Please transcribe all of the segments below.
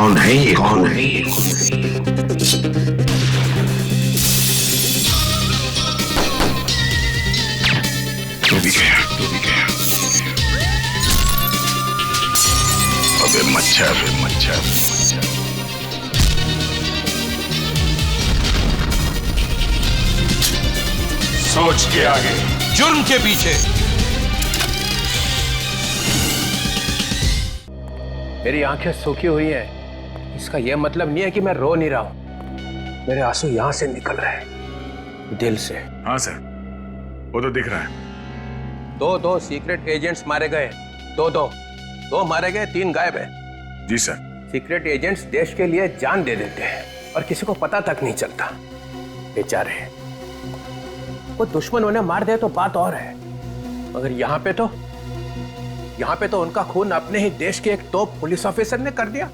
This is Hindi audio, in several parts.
कौन है ये? कौन है ये? तू भी गया, तू भी गया। अबे मच्छर, मच्छर, मच्छर। सोच के आगे, जुर्म के पीछे। मेरी आंखें सूखी हुई हैं, इसका यह मतलब नहीं है कि मैं रो नहीं रहा हूं। मेरे आंसू यहां से निकल रहे हैं, दिल से। हाँ सर, वो तो दिख रहा है। दो सीक्रेट एजेंट्स मारे गए। दो मारे गए, 3 गायब है। जी सर। सीक्रेट एजेंट्स देश के लिए जान दे देते हैं और किसी को पता तक नहीं चलता। बेचारे, वो दुश्मन उन्हें मार दे तो बात और है, मगर यहाँ पे तो उनका खून अपने ही देश के एक टॉप पुलिस ऑफिसर ने कर दिया,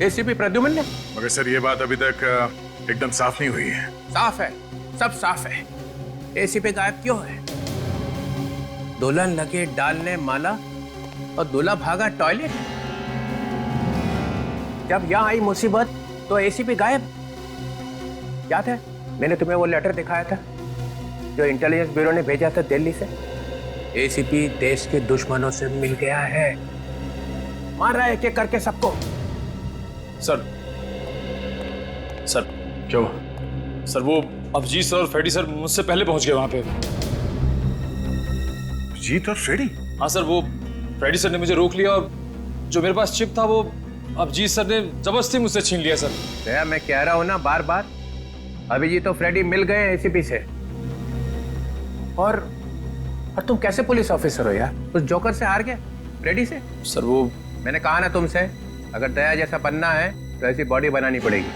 एसीपी प्रद्युमन ने। मगर सर, ये बात अभी तक एकदम साफ नहीं हुई है। साफ है, सब साफ है। एसीपी गायब क्यों है? दुल्हन लगे डालने माला और दूल्हा भागा टॉयलेट। जब यहाँ आई मुसीबत तो एसीपी गायब। याद है, मैंने तुम्हें वो लेटर दिखाया था जो इंटेलिजेंस ब्यूरो ने भेजा था दिल्ली से। एसीपी देश के दुश्मनों से मिल गया है, मार रहा है एक-एक करके सबको। सर क्या हुआ? सर, वो अभिजीत सर और फ्रेडी सर मुझसे पहले पहुंच गए वहां पे। जीत और फ्रेडी? हाँ सर, वो फ्रेडी सर ने मुझे रोक लिया और जो मेरे पास चिप था वो अभिजीत सर ने जबरदस्ती मुझसे छीन लिया सर। भैया, मैं कह रहा हूं ना बार बार, अभिजीत तो फ्रेडी मिल गए एसीपी से। और तुम कैसे पुलिस ऑफिसर हो यार? उस जोकर से हार गए, फ्रेडी से। सर वो मैंने कहा ना तुमसे, अगर दया जैसा बनना है तो ऐसी बॉडी बनानी पड़ेगी।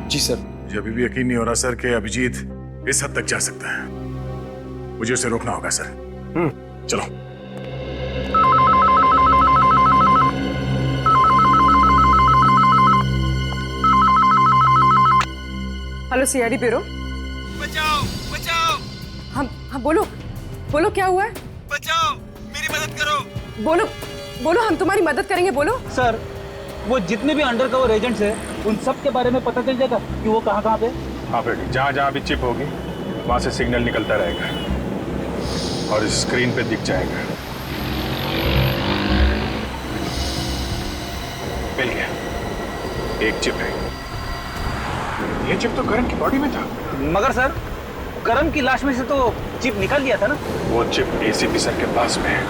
जी सर। मुझे अभी भी यकीन नहीं हो रहा सर कि अभिजीत इस हद तक जा सकता है। मुझे उसे रोकना होगा सर। चलो। Hello CID bureau. बचाओ बचाओ। हाँ बोलो क्या हुआ है? बचाओ, मेरी मदद करो। बोलो हम तुम्हारी मदद करेंगे, बोलो। सर, वो जितने भी अंडर कवर एजेंट्स हैं उन सब के बारे में पता चल जाएगा कि वो कहाँ पे। हाँ फ्रेडी, जहाँ जहाँ भी चिप होगी वहाँ से सिग्नल निकलता रहेगा और स्क्रीन पे दिख जाएगा। मिल गया, एक चिप है। ये चिप तो करण की बॉडी में था। मगर सर, करण की लाश में से तो चिप निकल गया था ना। वो चिप एसीपी सर के पास में है।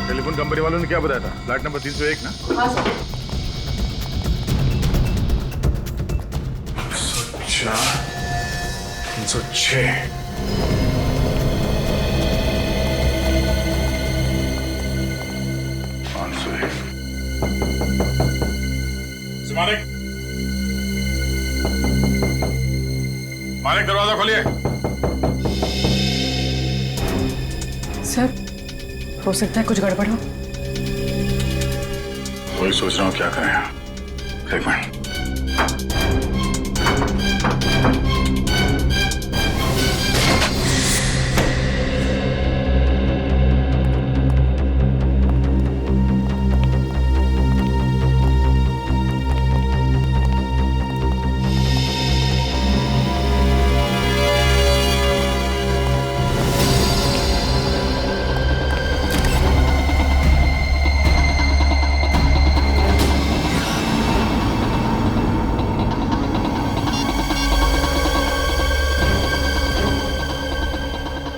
टेलीफोन कंपनी वालों ने क्या बताया था? फ्लैट नंबर 301 ना? हाँ सर। 306। मालिक, मालिक दरवाजा खोलिए। सर, हो सकता है कुछ गड़बड़ हो। वही सोच रहा हूँ क्या करें। एक मिनट।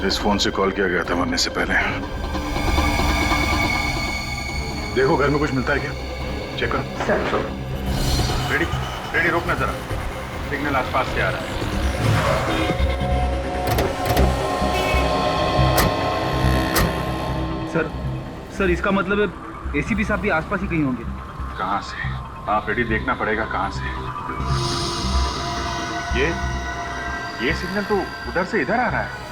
इस फोन से कॉल किया गया था मरने से पहले। देखो घर में कुछ मिलता है क्या? चेक करो। सर। रेडी रोकना जरा, सिग्नल आसपास से आ रहा है। सर इसका मतलब है एसीपी साहब भी आसपास ही कहीं होंगे। कहाँ से? हाँ रेडी, देखना पड़ेगा कहाँ से। ये सिग्नल तो उधर से इधर आ रहा है।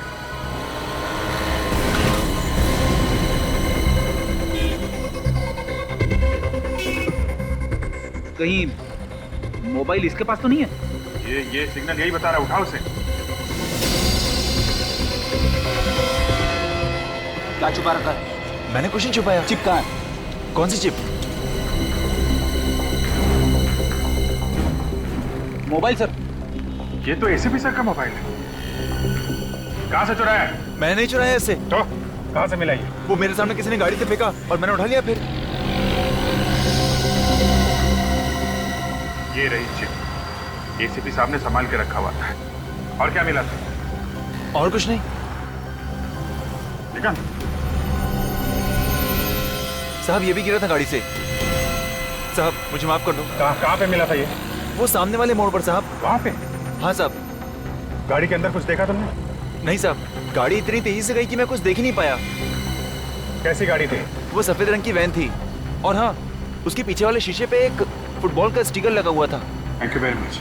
कहीं मोबाइल इसके पास तो नहीं है? ये सिग्नल यही बता रहा है, उठाओ उसे। क्या छुपा रखा है? मैंने कुछ नहीं छुपाया। चिप कहाँ है? कौन सी चिप? Mobile sir. ये तो एसीपी सर का मोबाइल है। कहाँ से चुराया है? मैंने नहीं चुराया इसे। तो कहाँ से मिला ये? वो मेरे सामने किसी ने गाड़ी से फेंका और मैंने उठा लिया। फिर ये रही चिप। एसीपी साहब ने संभाल के रखा हुआ था। और क्या मिला था? और कुछ नहीं। ठीक है साहब, ये भी गिरा था गाड़ी से। साहब मुझे माफ कर दो। कहाँ पे मिला था ये? वो सामने वाले मोड़ पर साहब। वहाँ पे? हाँ साहब। गाड़ी के अंदर कुछ देखा तुमने? नहीं साहब, गाड़ी इतनी तेजी से गई कि मैं कुछ देख ही नहीं पाया। कैसी गाड़ी थी? वो सफेद रंग की वैन थी और हाँ, उसके पीछे वाले शीशे पे एक फुटबॉल का स्टिकर लगा हुआ था। Thank you very much.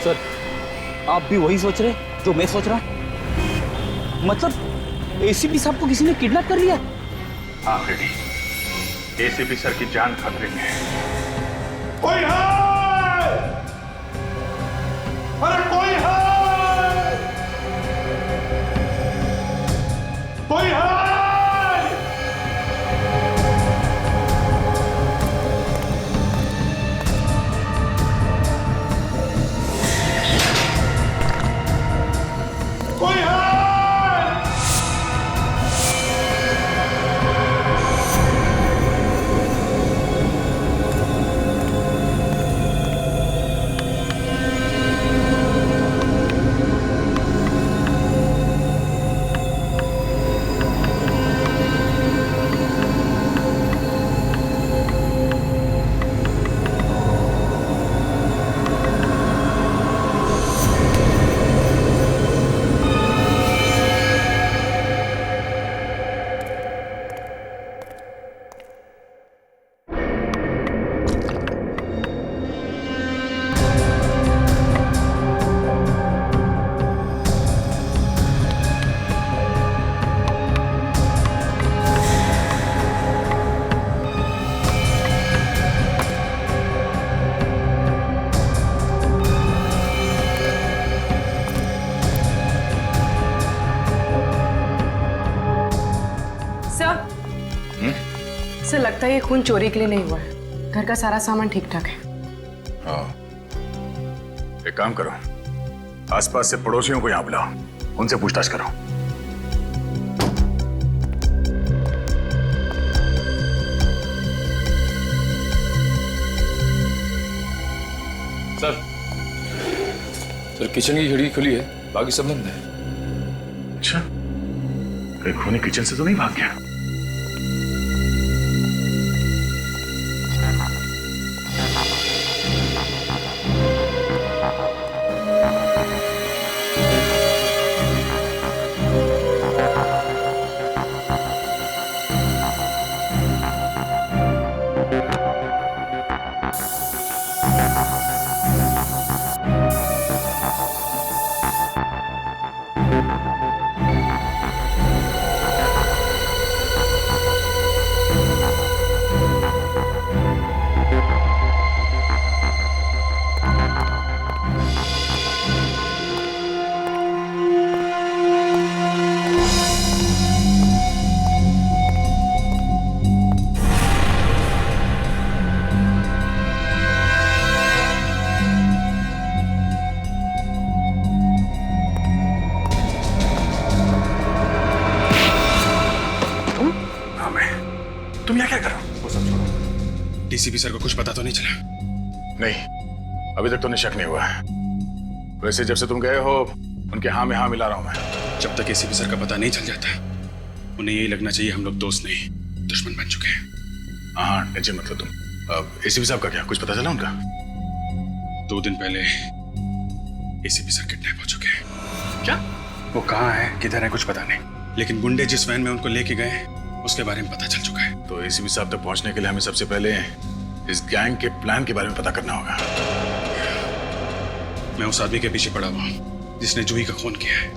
Sir, आप भी वही सोच रहे जो मैं सोच रहा हूँ? मतलब एसीपी साहब को किसी ने किडनैप कर लिया? हाँ रेडी। एसीपी सर की जान खतरे में है। कोई है? अरे कोई है? कोई है? कोई है? सर लगता है ये खून चोरी के लिए नहीं हुआ है। घर का सारा सामान ठीक ठाक है। हाँ। एक काम करो, आसपास से पड़ोसियों को यहाँ बुलाओ, उनसे पूछताछ करो। सर, किचन की खिड़की खुली है, बाकी सब बंद है। अच्छा, कहीं खूनी किचन से तो नहीं भाग गया? तुम यहाँ क्या कर रहे हो? वो सब छोड़ो। डीसीपी सर को कुछ पता तो नहीं चला? नहीं, अभी तक तो निशक नहीं हुआ है। वैसे जब से तुम गए हो उनके हाँ में हाँ मिला रहा हूं मैं। जब तक एसीपी सर का पता नहीं चल जाता उन्हें यही लगना चाहिए हम लोग दोस्त नहीं दुश्मन बन चुके हैं। हाँ टेंशन मत लो तुम। अब एसीपी साहब का क्या कुछ पता चला उनका? 2 दिन पहले एसीपी सर किडनैप हो चुके हैं। क्या? वो कहाँ है किधर है कुछ पता नहीं, लेकिन गुंडे जिस वैन में उनको लेके गए उसके बारे में पता चल चुका है। तो एसीपी साहब तक पहुंचने के लिए हमें सबसे पहले इस गैंग के प्लान के बारे में पता करना होगा। मैं उस आदमी के पीछे पड़ा हुआ हूँ जिसने जूही का खून किया है।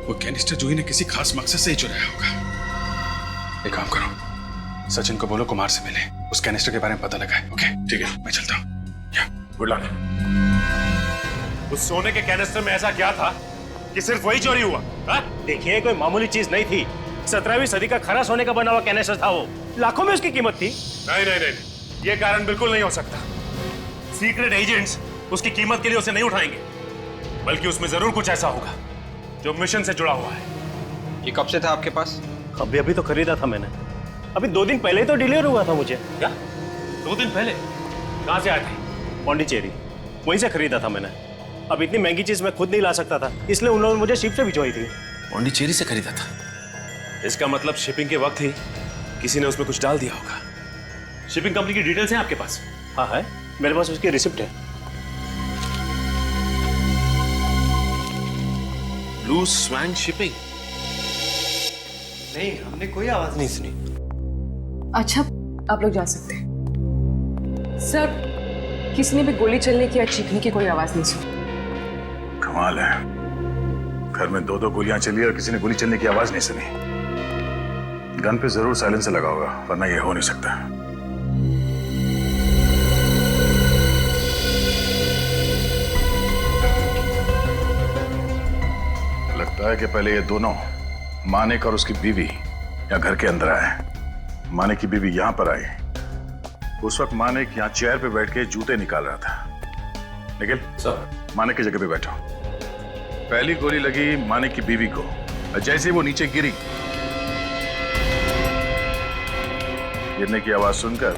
वो कैनिस्टर जूही ने किसी खास मकसद से ही चुराया होगा। एक काम करो, सचिन को बोलो कुमार से मिले, उस कैनिस्टर के बारे में पता लगाए। ओके ठीक है, मैं चलता हूँ। Good luck. उस सोने के कैनिस्टर में ऐसा क्या था कि सिर्फ वही चोरी हुआ? देखिए, कोई मामूली चीज नहीं थी। 17वीं सदी का खरा सोने का बना हुआ कैनिस्टर था वो। लाखों में उसकी कीमत थी। नहीं नहीं नहीं, ये कारण बिल्कुल नहीं हो सकता। सीक्रेट एजेंट्स उसकी कीमत के लिए उसे नहीं उठाएंगे, बल्कि उसमें जरूर कुछ ऐसा होगा जो मिशन से जुड़ा हुआ है। ये कब से था आपके पास? अभी तो खरीदा था मैंने। अभी 2 दिन पहले तो डिलीवर हुआ था मुझे। क्या 2 दिन पहले? कहां से आए थे? पौंडीचेरी, वहीं से खरीदा था मैंने। अब इतनी महंगी चीज मैं खुद नहीं ला सकता था, इसलिए उन लोगों ने मुझे शिप से भिजवाई थी। पौंडीचेरी से खरीदा था? इसका मतलब शिपिंग के वक्त ही किसी ने उसमें कुछ डाल दिया होगा। शिपिंग कंपनी की डिटेल्स हैं आपके पास? हाँ है, मेरे पास उसकी रिसिप्ट है। Blue swing shipping? नहीं, हमने कोई आवाज नहीं सुनी। अच्छा, आप लोग जा सकते हैं। सर, किसी ने भी गोली चलने की या चीखने की कोई आवाज नहीं सुनी। कमाल है, घर में 2-2 गोलियां चली और किसी ने गोली चलने की आवाज नहीं सुनी। गन पे जरूर साइलेंसर लगा होगा, वरना ये हो नहीं सकता। लगता है कि पहले ये दोनों, मानिक और उसकी बीवी, यहाँ घर के अंदर आए। मानिक की बीवी यहाँ पर आई। उस वक्त मानिक यहाँ चेयर पे बैठ के जूते निकाल रहा था। निखिल सर, मानिक की जगह पे बैठो। पहली गोली लगी मानिक की बीवी को, और जैसे वो नीचे गिरी, गिरने की आवाज सुनकर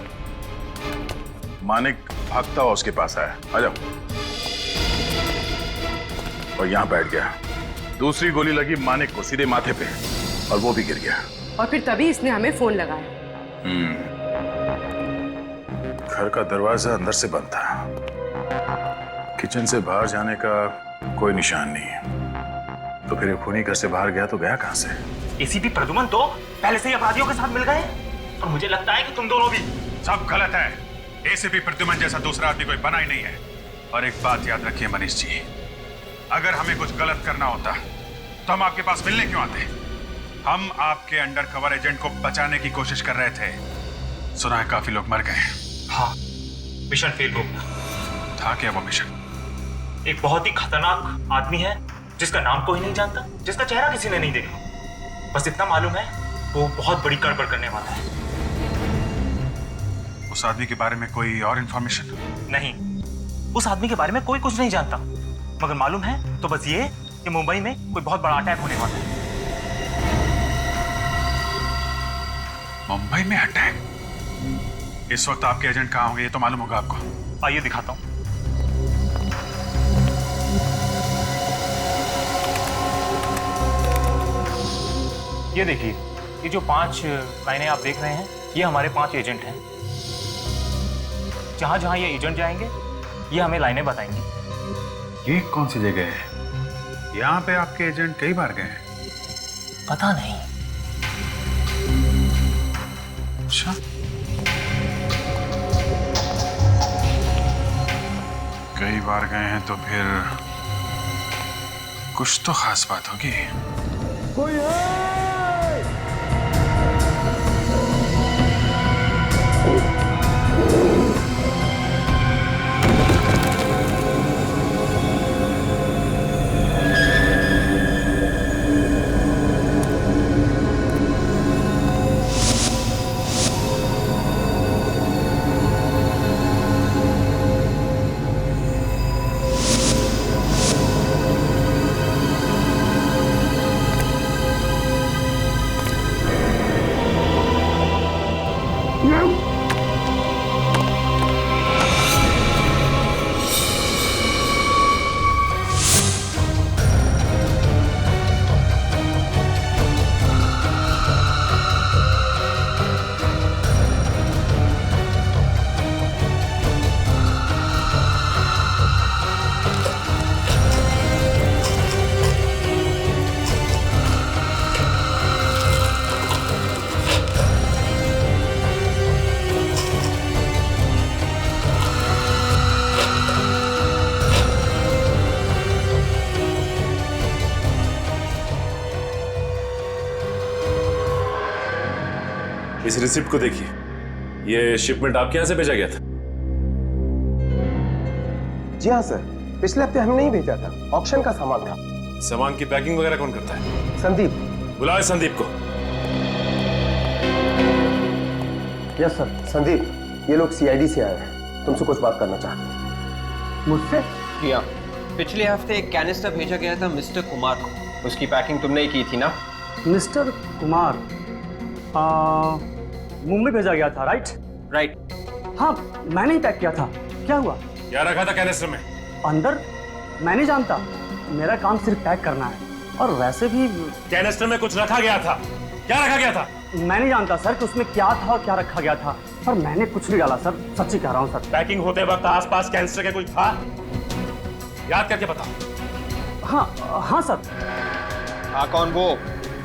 मानिक भागता हुआ उसके पास आया। आ जाओ। और यहां बैठ गया। दूसरी गोली लगी मानिक को सीधे माथे पे, और वो भी गिर गया। और फिर तभी इसने हमें फोन लगाया। घर का दरवाजा अंदर से बंद था। किचन से बाहर जाने का कोई निशान नहीं। तो फिर ये खूनी घर से बाहर गया तो गया कहां से? एसीपी प्रद्युमन तो पहले से ही अपराधियों के साथ मिल गए, और मुझे लगता है कि तुम दोनों भी। सब गलत है। एसीपी प्रद्युमन जैसा दूसरा आदमी कोई बना ही नहीं है। और एक बात याद रखिए मनीष जी, अगर हमें कुछ गलत करना होता तो हम आपके पास मिलने क्यों आते? हम आपके अंडर कवर एजेंट को बचाने की कोशिश कर रहे थे। सुना है काफी लोग मर गए। हाँ, मिशन फेल हो गया। था क्या वो मिशन? एक बहुत ही खतरनाक आदमी है जिसका नाम कोई नहीं जानता, जिसका चेहरा किसी ने नहीं देखा। बस इतना मालूम है वो बहुत बड़ी गड़बड़ करने वाला है। उस आदमी के बारे में कोई और इंफॉर्मेशन? नहीं, उस आदमी के बारे में कोई कुछ नहीं जानता, मगर मालूम है तो बस ये कि मुंबई में कोई बहुत बड़ा अटैक होने वाला है। मुंबई में अटैक? इस वक्त आपके एजेंट कहाँ होंगे ये तो मालूम होगा आपको। आइए दिखाता हूं। ये देखिए, ये जो 5 लाइनें आप देख रहे हैं, ये हमारे 5 एजेंट हैं। जहां जहां ये एजेंट जाएंगे, ये हमें लाइनें बताएंगे। ये कौन सी जगह है? यहाँ पे आपके एजेंट कई बार गए हैं। पता नहीं। अच्छा, कई बार गए हैं तो फिर कुछ तो खास बात होगी। कोई है? इस रिसिप्ट को देखिए, ये शिपमेंट आपके यहां से भेजा गया था? जी हाँ सर, पिछले हफ्ते हमने ही भेजा था। ऑक्शन का सामान था। सामान की पैकिंग वगैरह कौन करता है? संदीप। बुलाओ इस संदीप को। Yes sir. संदीप, ये लोग सीआईडी से आए हैं, तुमसे कुछ बात करना चाहते हैं। मुझसे? जी हाँ, पिछले हफ्ते एक कैनिस्टर भेजा गया था मिस्टर कुमार को, उसकी पैकिंग तुमने ही की थी ना? मिस्टर कुमार मुंबई भेजा गया था, राइट? राइट। हाँ, मैंने ही पैक किया था। क्या हुआ? क्या रखा था कैनिस्टर में? अंदर? मैं नहीं जानता, मेरा काम सिर्फ पैक करना है। और वैसे भी कैनिस्टर में कुछ रखा गया था। क्या रखा गया था? मैं नहीं जानता सर कि उसमें क्या था और क्या रखा गया था, पर मैंने कुछ नहीं डाला सर, सच्ची कह रहा हूँ सर। पैकिंग होते वक्त आसपास कैनिस्टर के कोई था? याद करके बताओ। हाँ सर। हाँ, कौन वो?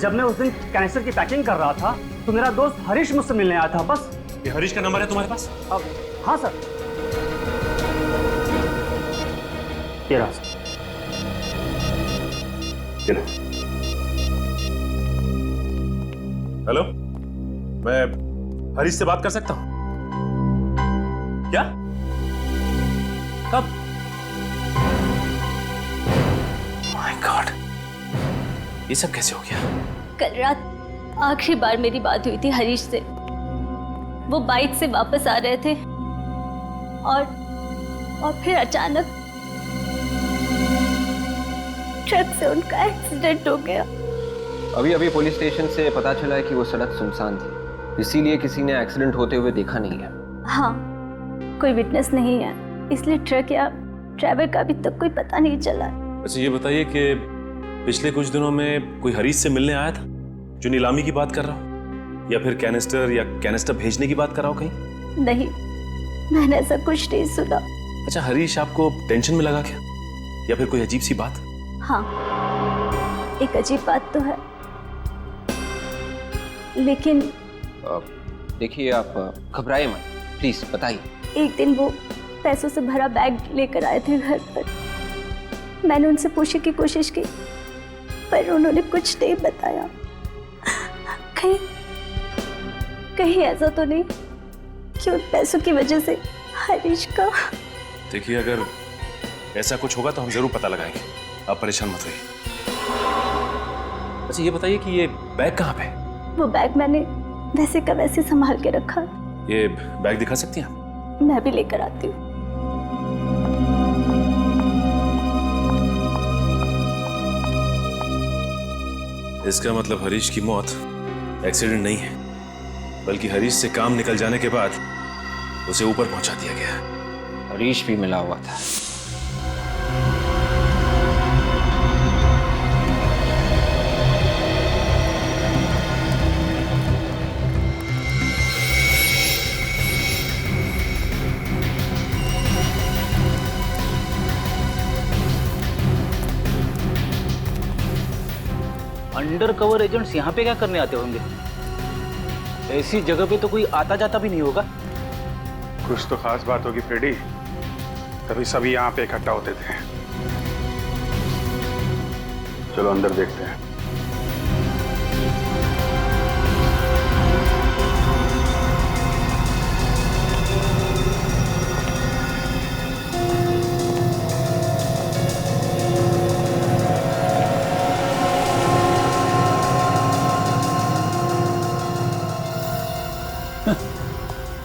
जब मैं उस दिन कैनिस्टर की पैकिंग कर रहा था तो मेरा दोस्त हरीश मुझसे मिलने आया था, बस। ये हरीश का नंबर है तुम्हारे पास? हाँ सर। ये रहा सर। हेलो, मैं हरीश से बात कर सकता हूं? क्या? कब? माय गॉड, ये सब कैसे हो गया? कल रात आखिरी बार मेरी बात हुई थी हरीश से। वो बाइक से वापस आ रहे थे और फिर अचानक ट्रक से उनका एक्सीडेंट हो गया। अभी अभी पुलिस स्टेशन से पता चला है कि वो सड़क सुनसान थी, इसीलिए किसी ने एक्सीडेंट होते हुए देखा नहीं है। हाँ, कोई विटनेस नहीं है, इसलिए ट्रक या ड्राइवर का भी तक कोई पता नहीं चला। अच्छा, ये बताइए कि पिछले कुछ दिनों में कोई हरीश से मिलने आया था जो नीलामी की बात कर रहा हो, या फिर कैनिस्टर भेजने की बात कर रहा हो कहीं? नहीं, मैंने ऐसा कुछ नहीं सुना। अच्छा, हरीश आपको टेंशन में लगा क्या, या फिर कोई अजीब सी बात? हाँ, एक अजीब बात तो है, लेकिन देखिए, आप घबराए मत, प्लीज बताइए। एक दिन वो पैसों से भरा बैग लेकर आए थे घर पर। मैंने उनसे पूछने की कोशिश की, पर उन्होंने कुछ नहीं बताया। कहीं ऐसा तो नहीं कि उन पैसों की वजह से हरीश का। देखिए, अगर ऐसा कुछ होगा तो हम जरूर पता लगाएंगे, आप परेशान मत होइए। अच्छा, ये बताइए कि ये बैग कहाँ पे? वो बैग मैंने वैसे का वैसे संभाल के रखा। ये बैग दिखा सकती हैं आप? मैं भी लेकर आती हूँ। इसका मतलब हरीश की मौत एक्सीडेंट नहीं है, बल्कि हरीश से काम निकल जाने के बाद उसे ऊपर पहुंचा दिया गया। हरीश भी मिला हुआ था। अंडर कवर एजेंट्स यहाँ पे क्या करने आते होंगे? ऐसी जगह पे तो कोई आता जाता भी नहीं होगा। कुछ तो खास बात होगी फ्रेडी, तभी सभी यहाँ पे इकट्ठा होते थे। चलो अंदर देखते हैं।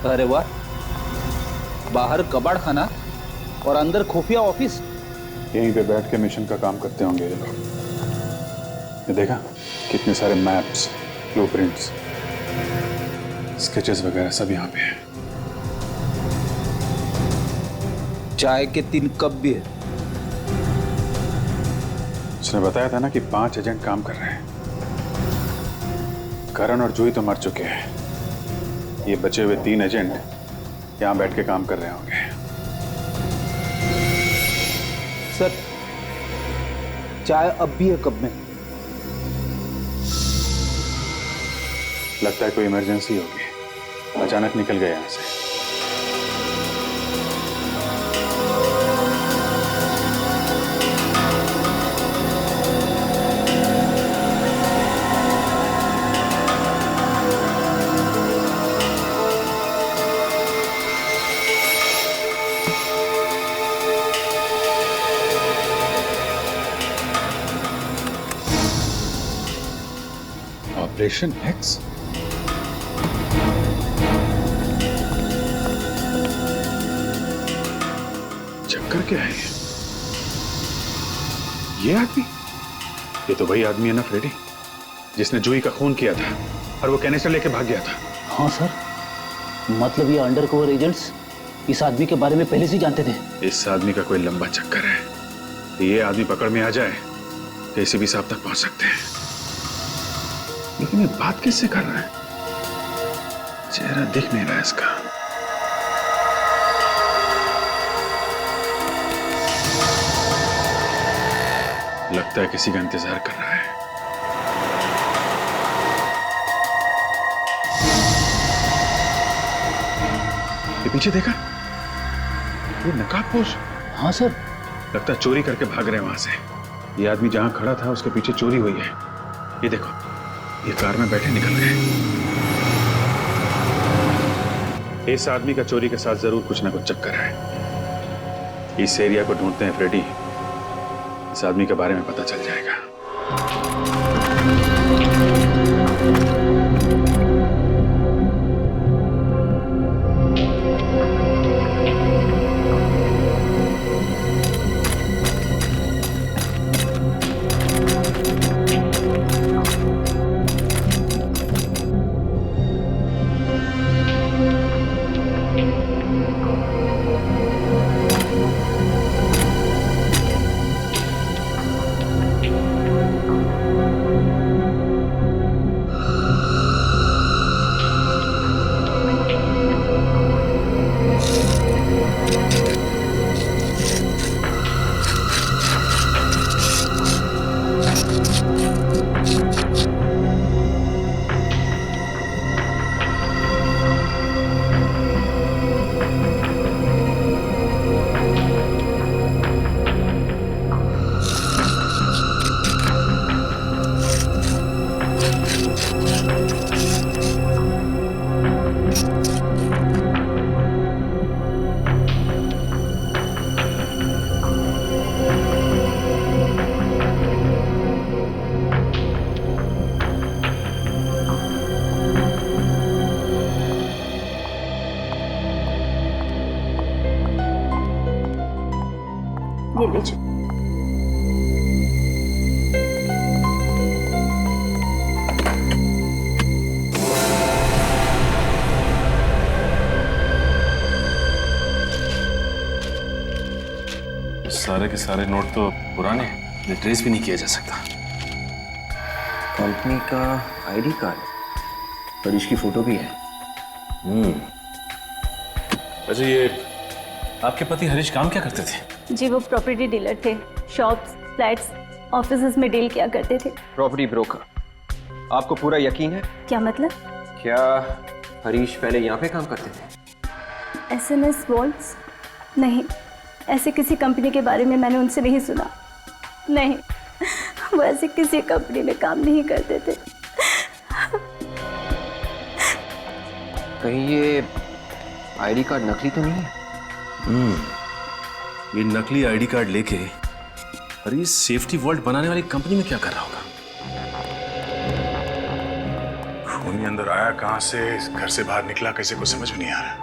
अरे वाह, बाहर कबाड़ खाना और अंदर खुफिया ऑफिस। यहीं पे बैठ के मिशन का काम करते होंगे ये लोग। ये देखा, कितने सारे मैप्स, ब्लूप्रिंट्स, स्केचेस वगैरह सब यहाँ पे हैं। चाय के 3 कप भी है। उसने बताया था ना कि 5 एजेंट काम कर रहे हैं। करण और जूही तो मर चुके हैं, ये बचे हुए 3 एजेंट यहां बैठ के काम कर रहे होंगे। सर, चाय अब भी है कप में। लगता है कोई इमरजेंसी होगी, अचानक निकल गए यहां से। Operation x? चक्कर क्या है ये आदमी? ये तो वही आदमी है ना फ्रेडी, जिसने जूही का खून किया था और वो कैनिस्टर लेके भाग गया था। हाँ सर, मतलब ये अंडरकवर एजेंट्स इस आदमी के बारे में पहले से ही जानते थे। इस आदमी का कोई लंबा चक्कर है। ये आदमी पकड़ में आ जाए तो एसीपी साहब तक पहुंच सकते हैं। लेकिन ये बात किससे कर रहा है? चेहरा दिख नहीं रहा इसका। लगता है किसी का इंतजार कर रहा है। ये पीछे देखा, ये नकाबपोश। हाँ सर, लगता है चोरी करके भाग रहे हैं वहां से। ये आदमी जहां खड़ा था उसके पीछे चोरी हुई है। ये देखो, ये कार में बैठे निकल गए। इस आदमी का चोरी के साथ जरूर कुछ ना कुछ चक्कर है। इस एरिया को ढूंढते हैं फ्रेडी, इस आदमी के बारे में पता चल जाएगा। ये लीजिए। सारे के सारे नोट तो पुराने हैं, ये ट्रेस भी नहीं किया जा सकता। कंपनी का आईडी कार्ड, हरीश की फोटो भी है। अच्छा, ये आपके पति हरीश काम क्या करते थे? जी वो प्रॉपर्टी डीलर थे, शॉप्स, फ्लैट्स, ऑफिसेज में डील किया करते थे। Property broker. आपको पूरा यकीन है? क्या मतलब? क्या हरीश पहले यहाँ पे काम करते थे? SMS vaults? नहीं, ऐसे किसी कंपनी के बारे में मैंने उनसे नहीं सुना। नहीं, वो ऐसे किसी कंपनी में काम नहीं करते थे। कहीं ये आईडी कार्ड नकली तो नहीं है? ये नकली आईडी कार्ड लेके हरीश सेफ्टी वॉल्ट बनाने वाली कंपनी में क्या कर रहा होगा? खूनी अंदर आया कहां से, घर से बाहर निकला कैसे, को समझ में नहीं आ रहा।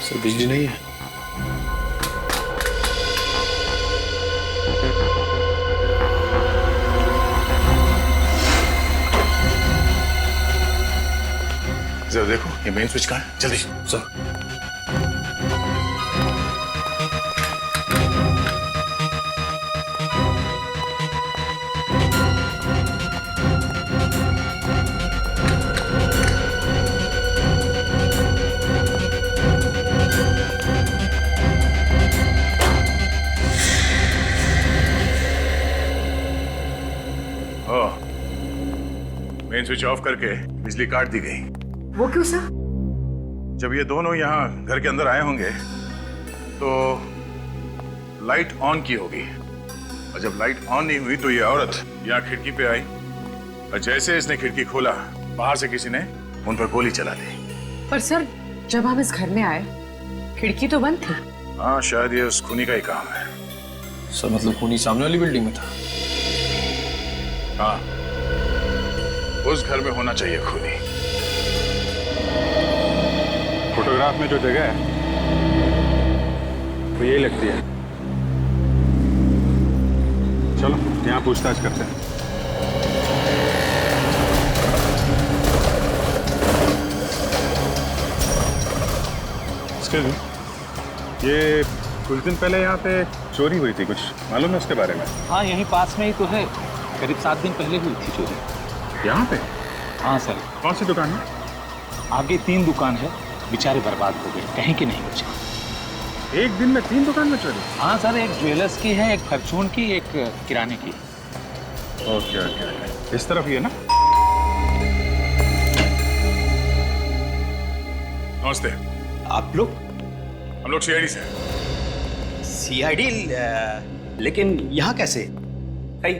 सर, बिजली नहीं है। जरा देखो ये मेन स्विच कहाँ है, जल्दी। सर, मेन स्विच ऑफ करके बिजली काट दी गई। वो क्यों सर? जब ये दोनों यहाँ घर के अंदर आए होंगे तो लाइट ऑन की होगी, और जब लाइट ऑन नहीं हुई तो ये औरत यहाँ खिड़की पे आई, और जैसे इसने खिड़की खोला बाहर से किसी ने उन पर गोली चला दी। पर सर, जब हम इस घर में आए खिड़की तो बंद थी। हाँ, शायद ये उस खूनी का ही काम है। सर मतलब खूनी सामने वाली बिल्डिंग में था? हाँ, उस घर में होना चाहिए खूनी। फोटोग्राफ में जो जगह है वो यही लगती है। चलो यहाँ पूछताछ करते हैं। ये कुछ दिन पहले यहाँ पे चोरी हुई थी, कुछ मालूम है उसके बारे में? हाँ, यहीं पास में ही तो है। करीब 7 दिन पहले हुई थी चोरी। यहाँ पे? हाँ सर। कौन सी दुकान है? आगे 3 दुकान है, बेचारे बर्बाद हो गए, कहीं के नहीं बचे। एक दिन में 3 दुकान में चोरी? हाँ सर, एक ज्वेलर्स की है, एक फॉर्चून की, एक किराने की। ओके ओके ओके, इस तरफ ही है ना? नमस्ते। आप लोग? हम लोग सीआईडी से। सीआईडी? लेकिन यहाँ कैसे? भाई,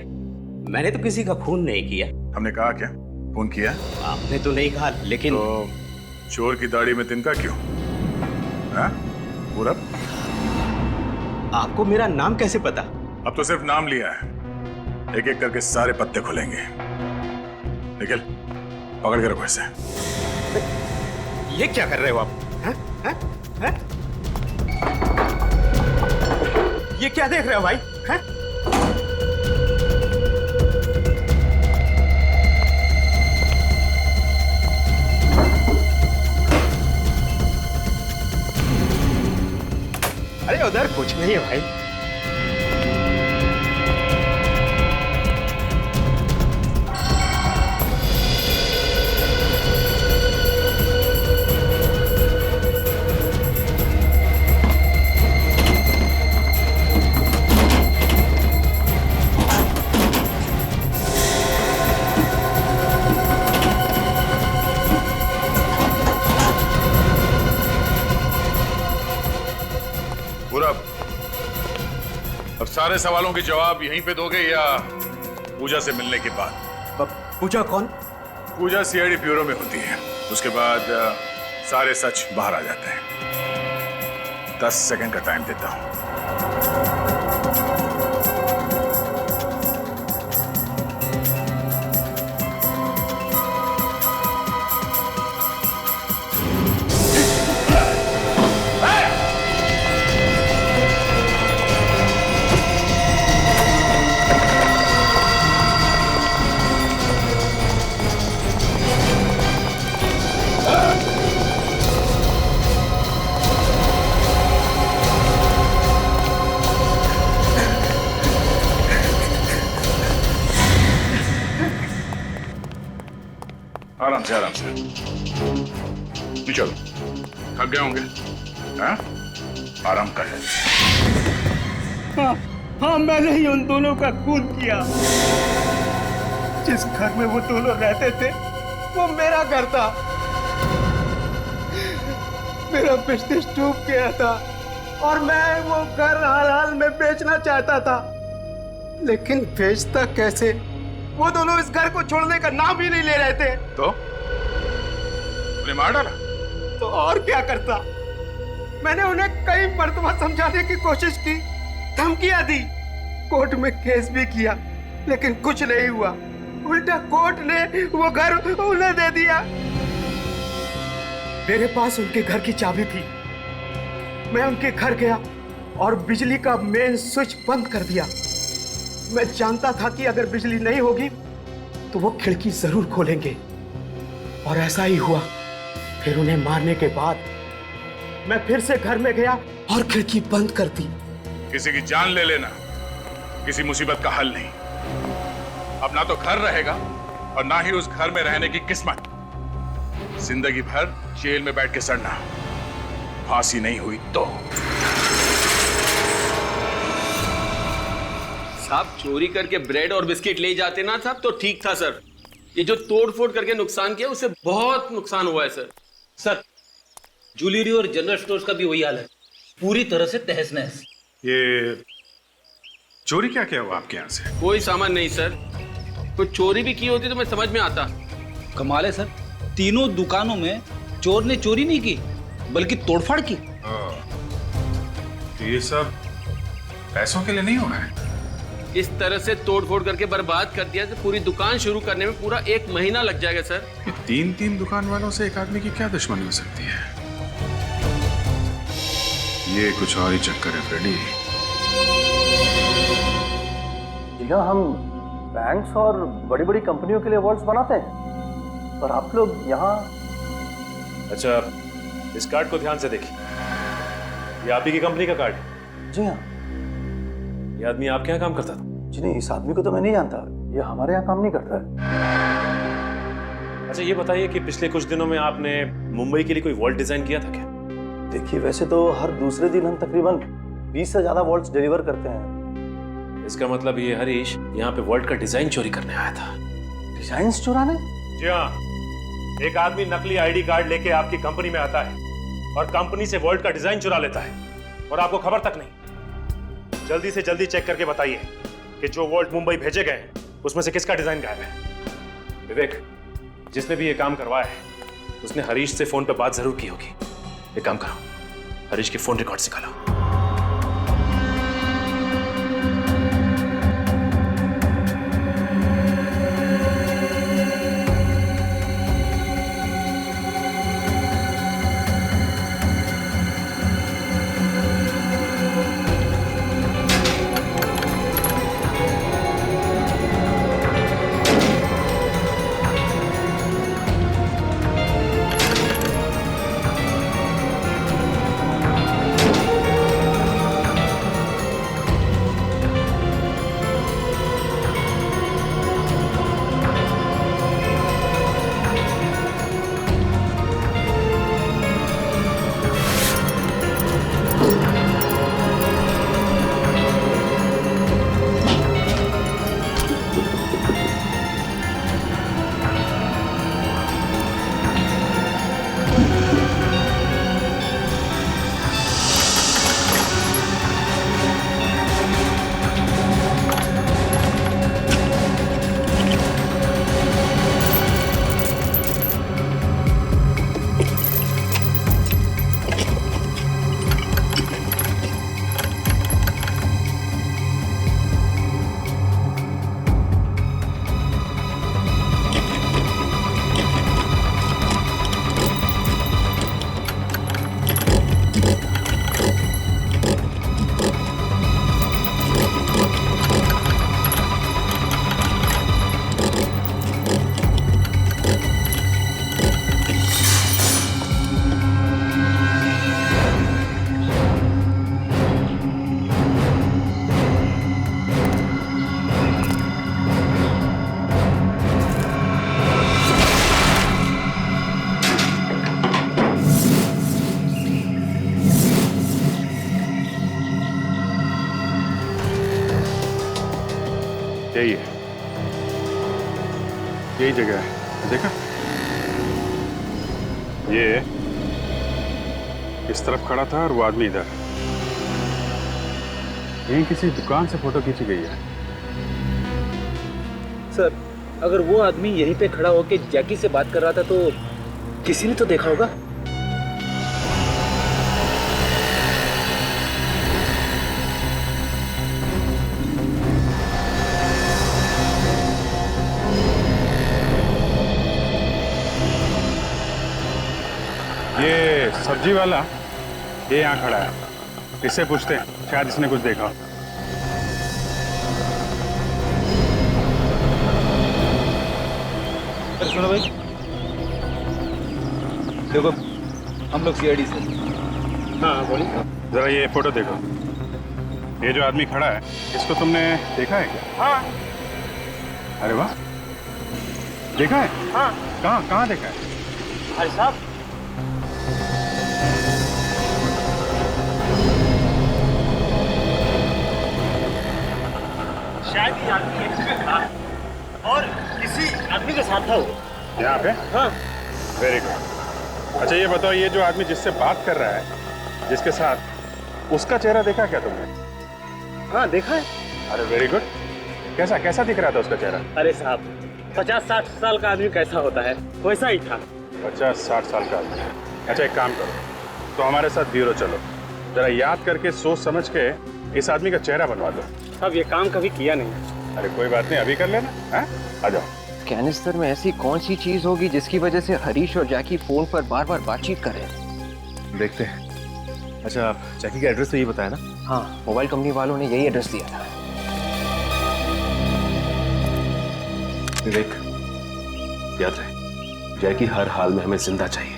मैंने तो किसी का खून नहीं किया। हमने कहा क्या खून किया? आपने तो नहीं कहा, लेकिन तो चोर की दाढ़ी में तिनका क्यों? हाँ? पूरब? आपको मेरा नाम कैसे पता? अब तो सिर्फ नाम लिया है, एक एक करके सारे पत्ते खुलेंगे। निखिल, पकड़ के रखो इसे। ये क्या कर रहे हो आप? हैं? हैं? हैं? ये क्या देख रहे हो भाई? हैं? अरे उधर कुछ नहीं है भाई। पूरब, अब सारे सवालों के जवाब यहीं पे दोगे या पूजा से मिलने के बाद? पूजा कौन? पूजा सीआईडी ब्यूरो में होती है, उसके बाद सारे सच बाहर आ जाते हैं। 10 सेकंड का टाइम देता हूं। आराम से, आराम से। चलो, थक गए होंगे? हाँ? आराम कर ले। हाँ, हाँ, मैंने ही उन दोनों का खून किया। जिस घर में वो दोनों रहते थे वो मेरा घर था। मेरा बिजनेस डूब गया था और मैं वो घर हाल हाल में बेचना चाहता था, लेकिन बेचता कैसे? वो दोनों इस घर को छोड़ने का नाम ही नहीं ले रहे थे। तो उन्हें मार डाला? तो और क्या करता? मैंने उन्हें कई मर्तबा समझाने की कोशिश की, धमकियां दी, कोर्ट में केस भी किया, लेकिन कुछ नहीं हुआ। उल्टा कोर्ट ने वो घर उन्हें दे दिया। मेरे पास उनके घर की चाबी थी। मैं उनके घर गया और बिजली का मेन स्विच बंद कर दिया। मैं जानता था कि अगर बिजली नहीं होगी तो वो खिड़की जरूर खोलेंगे, और ऐसा ही हुआ। फिर उन्हें मारने के बाद मैं फिर से घर में गया और खिड़की बंद कर दी। किसी की जान ले लेना किसी मुसीबत का हल नहीं। अब ना तो घर रहेगा और ना ही उस घर में रहने की किस्मत। जिंदगी भर जेल में बैठ के सड़ना, फांसी नहीं हुई तो। साहब, चोरी करके ब्रेड और बिस्किट ले जाते ना साहब तो ठीक था सर। ये जो तोड़-फोड़ करके नुकसान किया उससे बहुत नुकसान हुआ है सर। सर, ज्वेलरी और जनरल स्टोर्स का भी वही हाल है, पूरी तरह से तहस नहस। ये चोरी क्या क्या हुआ आपके यहाँ से? कोई सामान नहीं सर। कोई चोरी भी की होती तो मैं समझ में आता। कमाल है सर, तीनों दुकानों में चोर ने चोरी नहीं की बल्कि तोड़फाड़ की। ये सब पैसों के लिए नहीं हो रहा है। इस तरह से तोड़ फोड़ करके बर्बाद कर दिया तो पूरी दुकान शुरू करने में पूरा 1 महीना लग जाएगा सर। ये 3 दुकान वालों से एक आदमी की क्या दुश्मनी हो सकती है? ये कुछ और ही चक्कर है फ्रेडी। जी हाँ, हम बैंक्स और बड़ी बड़ी कंपनियों के लिए वॉल्ट्स बनाते हैं, पर आप लोग यहाँ। अच्छा, इस कार्ड को ध्यान से देखिए। ये आप ही की कंपनी का कार्ड है? जी हाँ। ये आदमी आपके यहाँ काम करता था? जी नहीं, इस आदमी को तो मैं नहीं जानता, ये हमारे यहाँ काम नहीं करता है। अच्छा, ये बताइए कि पिछले कुछ दिनों में आपने मुंबई के लिए कोई वॉल्ट डिजाइन किया था क्या? देखिए, वैसे तो हर दूसरे दिन हम तकरीबन 20 से ज्यादा वॉल्ट्स डिलीवर करते हैं। इसका मतलब ये हरीश यहाँ पे वॉल्ट का डिजाइन चोरी करने आया था। डिजाइन चुराने? जी हाँ, एक आदमी नकली आईडी कार्ड लेके आपकी कंपनी में आता है और कंपनी से वॉल्ट का डिजाइन चुरा लेता है और आपको खबर तक नहीं। जल्दी से जल्दी चेक करके बताइए कि जो वॉल्ट मुंबई भेजे गए उसमें से किसका डिजाइन गायब है। विवेक, जिसने भी ये काम करवाया है उसने हरीश से फोन पे बात जरूर की होगी। एक काम करो, हरीश के फोन रिकॉर्ड निकालो। यही है, यही जगह है। देखा, ये इस तरफ खड़ा था और वो आदमी इधर। यहीं किसी दुकान से फोटो खींची गई है। सर, अगर वो आदमी यहीं पे खड़ा होकर जैकी से बात कर रहा था तो किसी ने तो देखा होगा। ये सब्जी वाला ये यहाँ खड़ा है, इससे पूछते हैं, शायद इसने कुछ देखा। अरे सुनो भाई, देखो हम लोग सीआईडी से। हाँ बोलिए। जरा ये फोटो देखो, ये जो आदमी खड़ा है इसको तुमने देखा है क्या? हाँ। अरे वाह, देखा है? हाँ। कहाँ देखा है? अरे साहब, शायद ये आदमी इसमें था और किसी आदमी के साथ था वो। यहाँ पे? हाँ। Very good. अच्छा ये बताओ, ये जो आदमी जिससे बात कर रहा है, जिसके साथ, उसका चेहरा देखा क्या तुमने? हाँ देखा है। अरे वेरी गुड। कैसा कैसा दिख रहा था उसका चेहरा? अरे साहब, 50-60 साल का आदमी कैसा होता है वैसा ही था। 50-60 साल का आदमी। अच्छा एक काम करो, तो हमारे साथ ब्यूरो चलो, जरा याद करके सोच समझ के इस आदमी का चेहरा बनवा दो। अब ये काम कभी किया नहीं। अरे कोई बात नहीं, अभी कर लेना। हैं? आ जाओ। कैनिस्टर में ऐसी कौन सी चीज होगी जिसकी वजह से हरीश और जैकी फोन पर बार बार बातचीत कर रहे हैं? देखते हैं। अच्छा, जैकी का एड्रेस तो ये बताया ना? हाँ, मोबाइल कंपनी वालों ने यही एड्रेस दिया था। विवेक, याद रहे, जैकी हर हाल में हमें जिंदा चाहिए।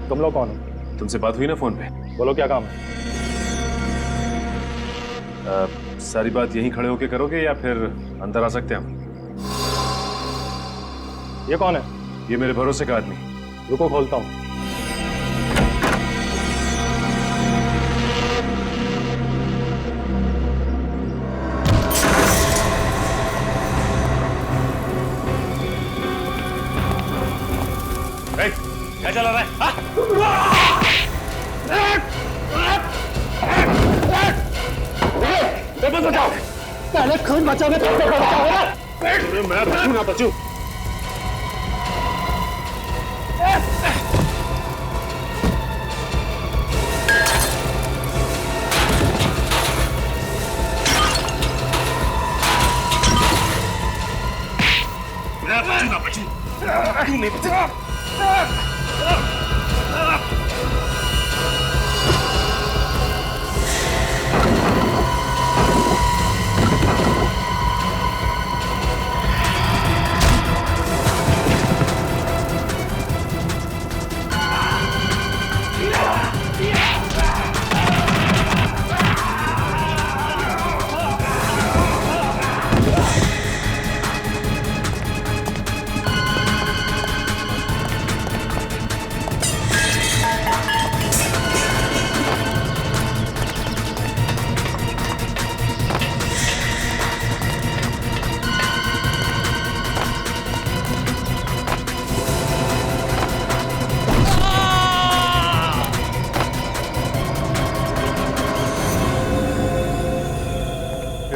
तुम लोग कौन हो? तुमसे बात हुई ना फोन पे? बोलो क्या काम है? सारी बात यहीं खड़े होके करोगे या फिर अंदर आ सकते हैं हम? ये कौन है? ये मेरे भरोसे का आदमी। रुको, खोलता हूँ। क्या चला रहा है? बचाओ! पहले खून बचाओगे तो मैं बचूं ना बचूं। नहीं बचूं।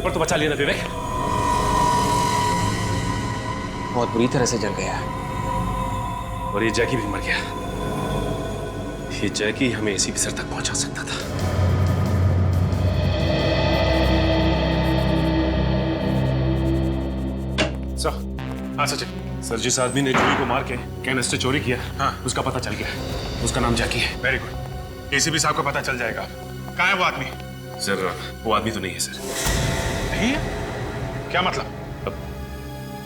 तो बचा लिया ना विवेक? बहुत बुरी तरह से जल गया। और ये जैकी भी मर गया। ये जैकी हमें इसी बिस्तर तक पहुंचा सकता था। सर। हाँ सचिन। सर, जिस आदमी ने जूही को मार के कैनिस्टर चोरी किया, हाँ, उसका पता चल गया। उसका नाम जैकी है। Very good. एसीपी साहब को पता चल जाएगा। कहाँ है वो आदमी? सर, वो आदमी तो नहीं है सर। नहीं है? क्या मतलब?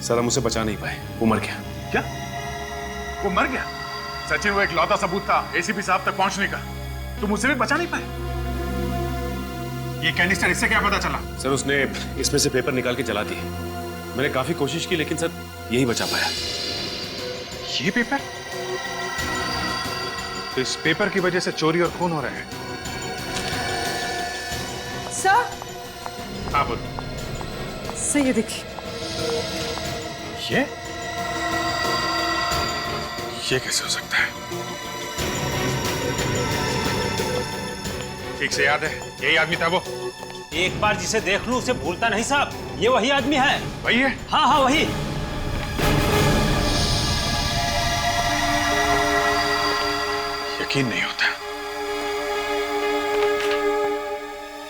सर, हम उसे बचा नहीं पाए। वो मर गया। क्या? वो मर गया? सचिन, वो एक लौता सबूत था एसीपी साहब तक पहुंचने का। तुम उसे भी बचा नहीं पाए? ये कैनिस्टर, इससे क्या पता चला? सर, उसने इसमें से पेपर निकाल के जला दिए। मैंने काफी कोशिश की, लेकिन सर यही बचा पाया। ये पेपर? तो इस पेपर की वजह से चोरी और खून हो रहे हैं। सर। हाँ बोल। सर, ये देखिए। ये कैसे हो सकता है? ठीक से याद है, यही आदमी था वो? एक बार जिसे देख लूं उसे भूलता नहीं साहब। ये वही आदमी है। वही है? हाँ हाँ, वही। यकीन नहीं होता।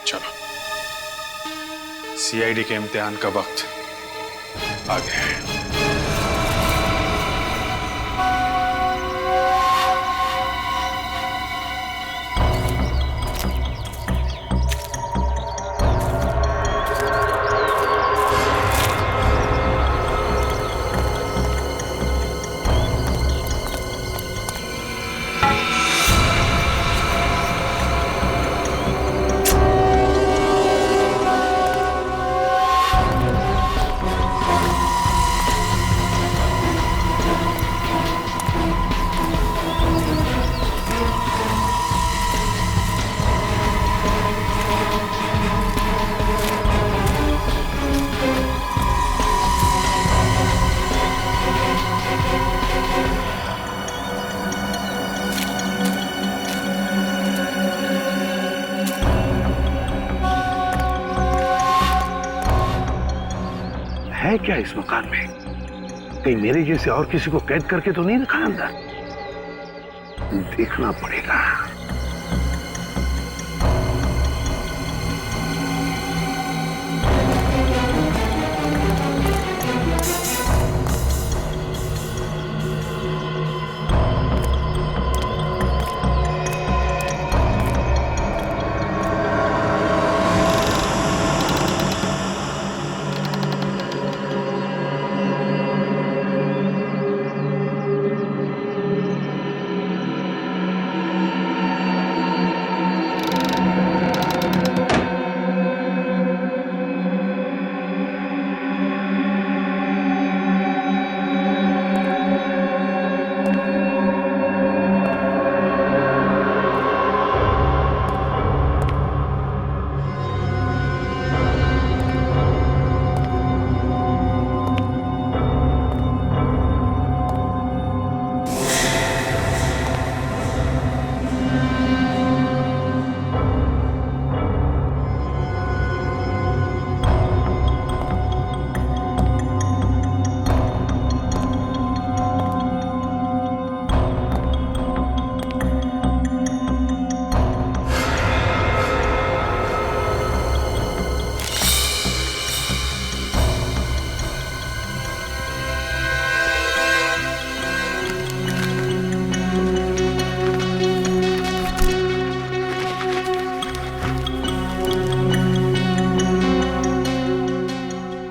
चलो, सीआईडी के इम्तिहान का वक्त आ गया है। है क्या इस मकान में? कहीं मेरे जैसे और किसी को कैद करके तो नहीं रखा अंदर? देखना पड़ेगा।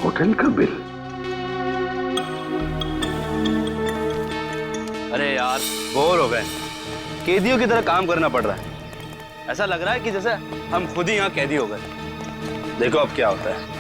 होटल का बिल। अरे यार बोर हो गए, कैदियों की तरह काम करना पड़ रहा है। ऐसा लग रहा है कि जैसे हम खुद ही यहाँ कैदी हो गए। देखो अब क्या होता है।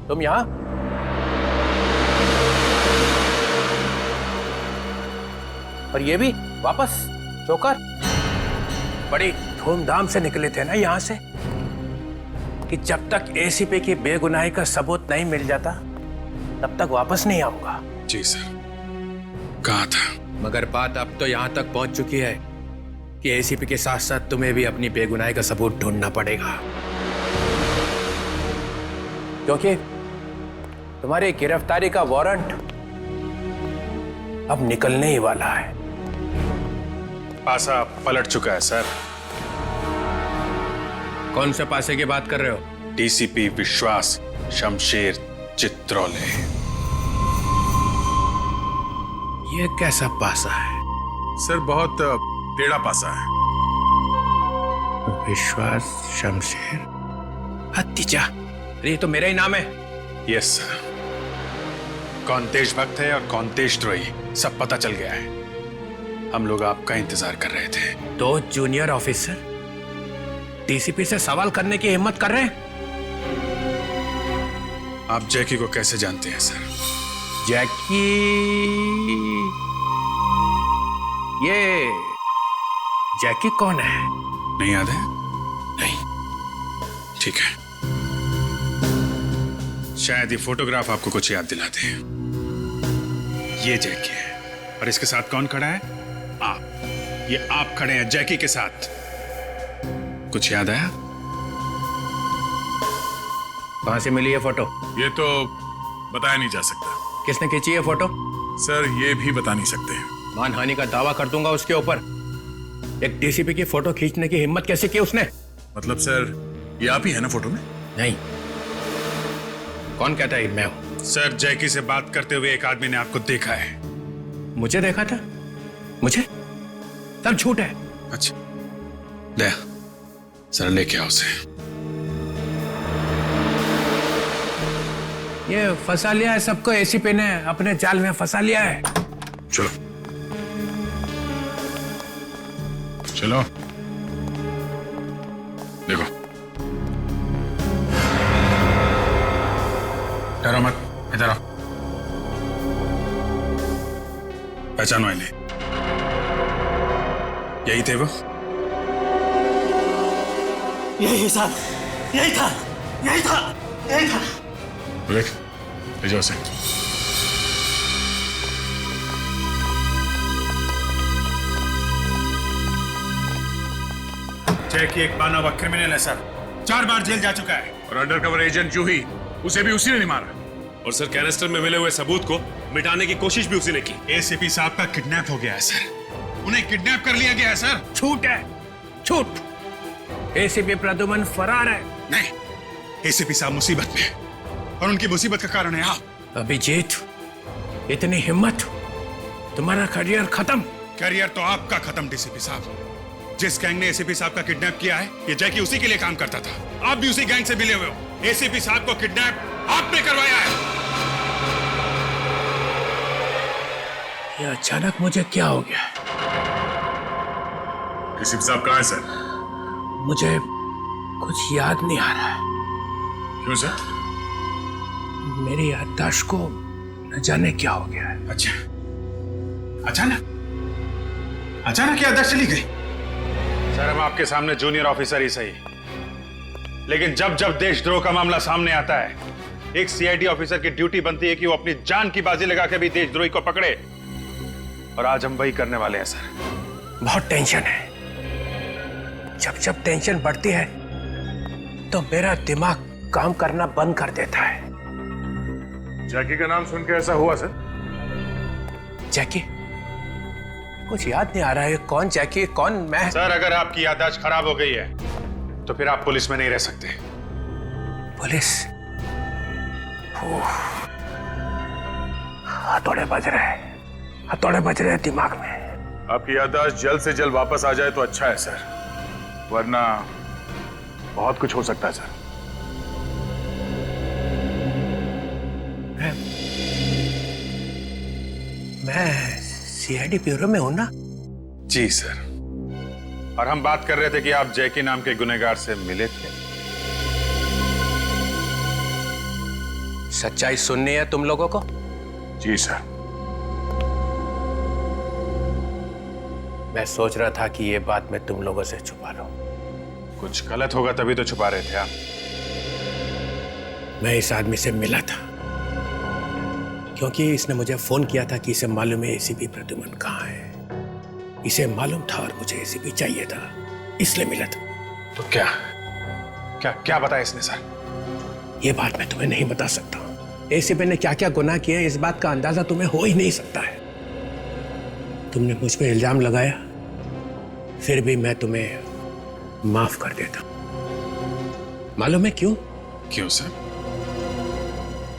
तुम यहां? और ये भी वापस चौकर? बड़ी धूमधाम से निकले थे ना यहां से कि जब तक एसीपी की बेगुनाही का सबूत नहीं मिल जाता तब तक वापस नहीं आऊंगा। जी सर, कहा था। मगर बात अब तो यहां तक पहुंच चुकी है कि एसीपी के साथ साथ तुम्हें भी अपनी बेगुनाही का सबूत ढूंढना पड़ेगा, क्योंकि तुम्हारी गिरफ्तारी का वारंट अब निकलने ही वाला है। पासा पलट चुका है सर। कौन से पासे की बात कर रहे हो? डीसीपी विश्वास शमशेर चित्रोले। ये कैसा पासा है? सर बहुत टेढ़ा पासा है। विश्वास शमशेर हत्तीजा। अरे ये तो मेरा ही नाम है। Yes sir. कौन देशभक्त है और कौन देशद्रोही सब पता चल गया है। हम लोग आपका इंतजार कर रहे थे। दो जूनियर ऑफिसर डीसीपी से सवाल करने की हिम्मत कर रहे हैं। आप जैकी को कैसे जानते हैं सर? जैकी ये जैकी कौन है? नहीं याद है? नहीं। ठीक है, शायद ये फोटोग्राफ आपको कुछ याद दिला दे। ये जैकी है और इसके साथ कौन खड़ा है? आप। ये आप खड़े हैं जैकी के साथ। कुछ याद आया? कहां से मिली ये फोटो? ये तो बताया नहीं जा सकता। किसने खींची ये फोटो? सर ये भी बता नहीं सकते। मानहानि का दावा कर दूंगा उसके ऊपर। एक डीसीपी की फोटो खींचने की हिम्मत कैसे की उसने? मतलब सर ये आप ही है ना फोटो में? नहीं। कौन कहता है मैं हूं? सर जैकी से बात करते हुए एक आदमी ने आपको देखा है। मुझे देखा था? मुझे? सब झूठ है। अच्छा ले सर, लेके आओ उसे। ये फंसा लिया है सबको, एसीपी ने अपने जाल में फंसा लिया है। चलो चलो देखो। डरो मत, इधर आओ। पहचानो इन्हें। यही थे वो? यही साहब, यही था, यही था, यही था। देख ले जाओ उसे। जैकी एक माना हुआ क्रिमिनल है सर। 4 बार जेल जा चुका है। और अंडरकवर एजेंट जूही, उसे भी उसी ने नहीं मारा। और सर कैनिस्टर में मिले हुए सबूत को मिटाने की कोशिश भी उसी ने की। एसीपी साहब का किडनैप हो गया है सर। उन्हें किडनैप कर लिया गया है सर। झूठ है, झूठ। एसीपी प्रद्युमन फरार है। नहीं, एसीपी साहब मुसीबत में है और उनकी मुसीबत का कारण है आप। अभिजीत, इतनी हिम्मत? तुम्हारा करियर खत्म। करियर तो आपका खत्म डीसीपी साहब। जिस गैंग ने एसीपी साहब का किडनैप किया है, ये जैकी उसी के लिए काम करता था। आप भी उसी गैंग से मिले हुए हो। एसीपी साहब को किडनैप आपने करवाया है। ये अचानक मुझे क्या हो गया? एसीपी साहब कहाँ है सर? मुझे कुछ याद नहीं आ रहा है। क्यों सर? मेरी याददाश्त को न जाने क्या हो गया है। अच्छा, अचानक याददाश्त चली गई? सर हम आपके सामने जूनियर ऑफिसर ही सही, लेकिन जब जब देशद्रोह का मामला सामने आता है, एक सीआईडी ऑफिसर की ड्यूटी बनती है कि वो अपनी जान की बाजी लगा के भी देशद्रोही को पकड़े। और आज हम वही करने वाले हैं सर। बहुत टेंशन है। जब जब टेंशन बढ़ती है तो मेरा दिमाग काम करना बंद कर देता है। जैकी का नाम सुन के ऐसा हुआ सर? जैकी? कुछ याद नहीं आ रहा है। कौन जैकी, कौन मैं? सर अगर आपकी याददाश्त खराब हो गई है तो फिर आप पुलिस में नहीं रह सकते। पुलिस? हथौड़े बज रहे हैं, हथौड़े बज रहे हैं दिमाग में। आपकी याददाश्त जल्द से जल्द वापस आ जाए तो अच्छा है सर, वरना बहुत कुछ हो सकता है सर। मैं सीआईडी ब्यूरो में हूं ना? जी सर। और हम बात कर रहे थे कि आप जैकी नाम के गुनहगार से मिले थे। सच्चाई सुननी है तुम लोगों को? जी सर। मैं सोच रहा था कि ये बात मैं तुम लोगों से छुपा लूं। कुछ गलत होगा तभी तो छुपा रहे थे आप। मैं इस आदमी से मिला था क्योंकि इसने मुझे फोन किया था कि इसे मालूम है एसीपी प्रद्युमन कहाँ है। इसे मालूम था और मुझे एसीपी चाहिए था, इसलिए मिला था। तो क्या क्या क्या बताया इसने सर? ये बात मैं तुम्हें नहीं बता सकता। एसीपी ने क्या क्या गुनाह किए इस बात का अंदाजा तुम्हें हो ही नहीं सकता है। तुमने मुझ पे इल्जाम लगाया, फिर भी मैं तुम्हें माफ कर देता। मालूम है क्यों? क्यों सर?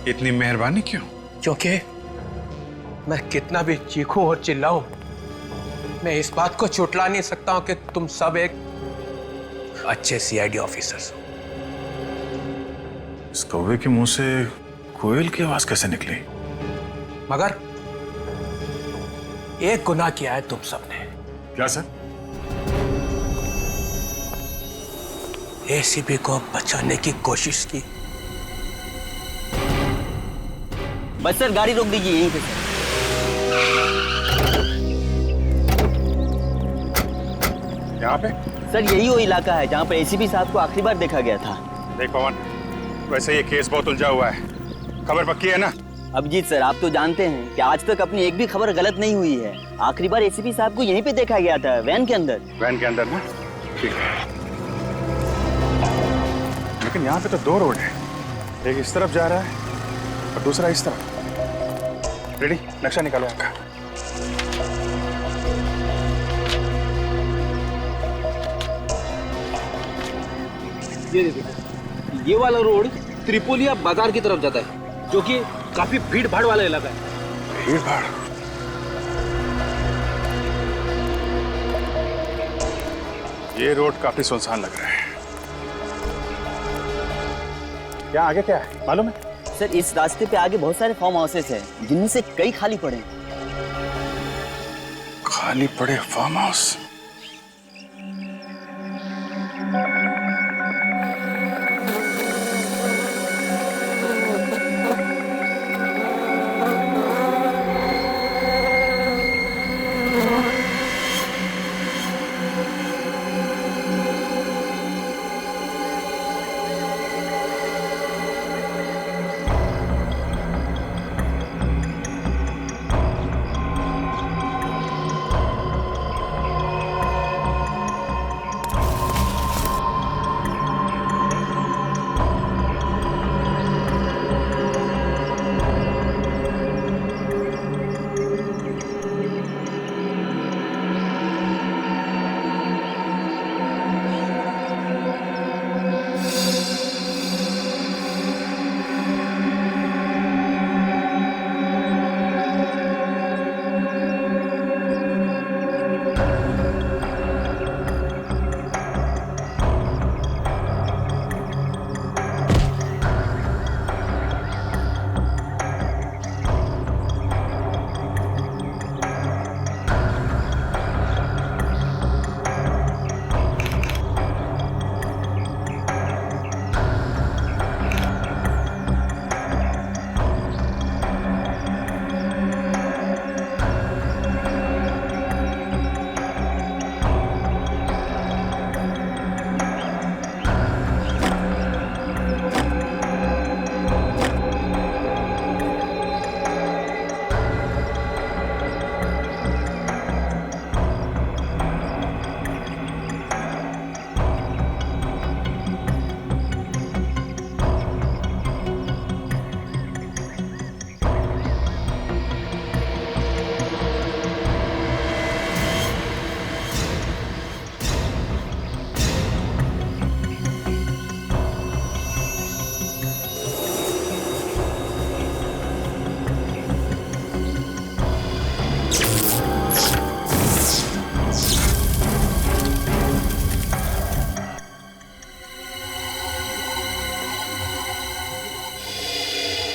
इतनी मेहरबानी क्यों? क्योंकि मैं कितना भी चीखूं और चिल्लाऊं, मैं इस बात को छुटला नहीं सकता हूं कि तुम सब एक अच्छे सीआईडी ऑफिसर्स हो। इस कौवे के मुंह से कोयल की आवाज कैसे निकली? मगर एक गुनाह किया है तुम सबने। क्या सर? एसीपी को बचाने की कोशिश की। बस सर गाड़ी रोक दीजिए यहीं पे सर। यहाँ पे? सर यही वो इलाका है जहाँ पर एसीपी साहब को आखिरी बार देखा गया था। देख पवन, वैसे ये केस बहुत उलझा हुआ है, खबर पक्की है ना? अभिजीत सर आप तो जानते हैं कि आज तक अपनी एक भी खबर गलत नहीं हुई है। आखिरी बार एसीपी साहब को यहीं पे देखा गया था, वैन के अंदर। वैन के अंदर ना? ठीक है, लेकिन यहाँ पे तो 2 रोड है, एक इस तरफ जा रहा है और दूसरा इस तरफ। रेडी, नक्शा निकालो आपका। ये देखिए, ये वाला रोड त्रिपोलिया बाजार की तरफ जाता है, जो कि काफी भीड़ भाड़ वाला इलाका है। भीड़ भाड़? ये रोड काफी सुनसान लग रहा है। क्या आगे क्या है मालूम है? सर इस रास्ते पे आगे बहुत सारे फार्म हाउसेस हैं, जिनमें से कई खाली पड़े हैं। खाली पड़े फार्म हाउस?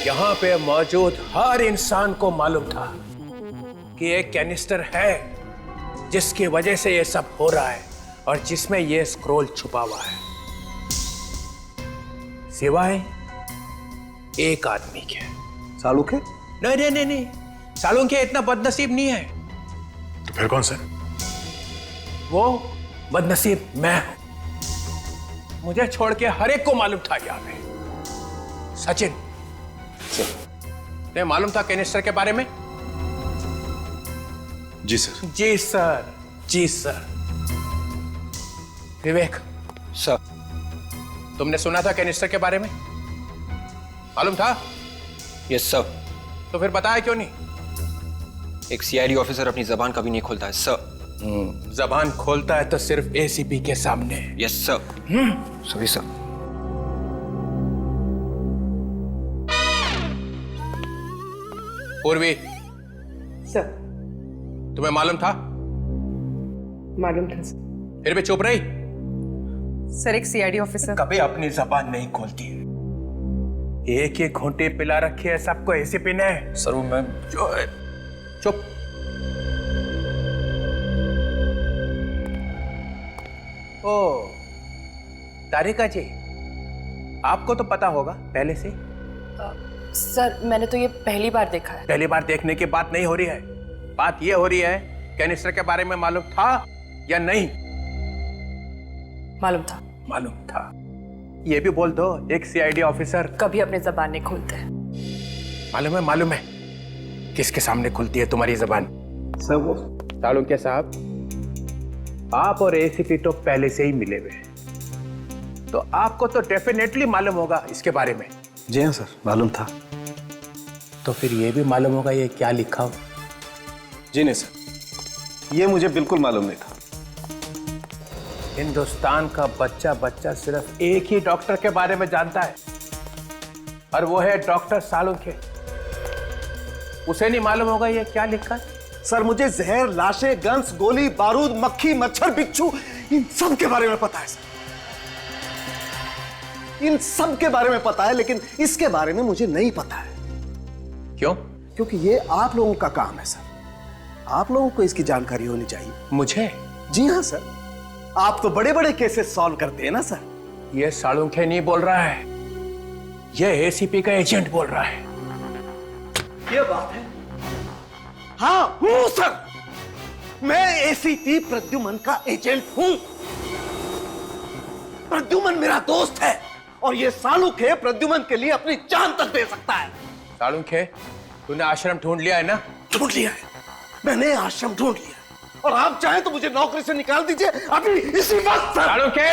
यहाँ पे मौजूद हर इंसान को मालूम था कि एक कैनिस्टर है जिसकी वजह से ये सब हो रहा है और जिसमें ये स्क्रोल छुपा हुआ है, सिवाय एक आदमी के। सालुके? नहीं नहीं नहीं नहीं, सालुके इतना बदनसीब नहीं है। तो फिर कौन सा? वो बदनसीब मैं हूं। मुझे छोड़ के हर एक को मालूम था यहाँ पे। सचिन, तुम्हें मालूम था कैनिस्टर के बारे में? जी सर। जी सर, जी सर। विवेक सर, तुमने सुना था कैनिस्टर के बारे में? मालूम था? Yes sir. तो फिर बताया क्यों नहीं? एक सीआईडी ऑफिसर अपनी जबान कभी नहीं खोलता है सर। जबान खोलता है तो सिर्फ एसीपी के सामने। Yes sir. Sorry sir. पूर्वी सर। तुम्हें मालूम था? मालूम था सर। फिर भी चुप रही? सर एक सीआईडी ऑफिसर कभी अपनी जबान नहीं खोलती है। एक ही घूंटे पिला रखी है सबको एसीपी ने। सर वो मैं चुप। ओ तारिका जी, आपको तो पता होगा पहले से। सर मैंने तो ये पहली बार देखा है। पहली बार देखने की बात नहीं हो रही है, बात ये हो रही है कैनिस्टर के बारे में मालूम था या नहीं? मालूम था। मालूम था। ये भी बोल दो, एक सीआईडी ऑफिसर कभी अपनी जबान नहीं खोलते। मालूम है, मालूम है किसके सामने खुलती है तुम्हारी जबान? सर वो तालुक्या साहब, आप और एसीपी तो पहले से ही मिले हुए हैं, तो आपको तो डेफिनेटली मालूम होगा इसके बारे में। जी हाँ सर, मालूम था। तो फिर ये भी मालूम होगा ये क्या लिखा हो? जी नहीं सर, ये मुझे बिल्कुल मालूम नहीं था। हिंदुस्तान का बच्चा बच्चा सिर्फ एक ही डॉक्टर के बारे में जानता है, और वो है डॉक्टर सालुंखे। उसे नहीं मालूम होगा ये क्या लिखा है? सर मुझे जहर, लाशें, गन्स, गोली, बारूद, मक्खी, मच्छर, बिच्छू, इन सब के बारे में पता है सर। इन सब के बारे में पता है, लेकिन इसके बारे में मुझे नहीं पता है। क्यों? क्योंकि ये आप लोगों का काम है सर। आप लोगों को इसकी जानकारी होनी चाहिए। मुझे? जी हाँ सर, आप तो बड़े बड़े केसेस सॉल्व करते हैं ना सर। ये सालुंखे नहीं बोल रहा है, ये एसीपी का एजेंट बोल रहा है। ये बात है। हाँ हूं सर, मैं एसीपी प्रद्युमन का एजेंट हूं। प्रद्युमन मेरा दोस्त है, और ये सालुंखे प्रद्युमन के लिए अपनी जान तक दे सकता है। सालुंखे, तूने आश्रम ढूंढ लिया है ना? ढूंढ लिया है, मैंने आश्रम ढूंढ लिया, और आप चाहें तो मुझे नौकरी से निकाल दीजिए अभी इसी वक्त। सालुंखे,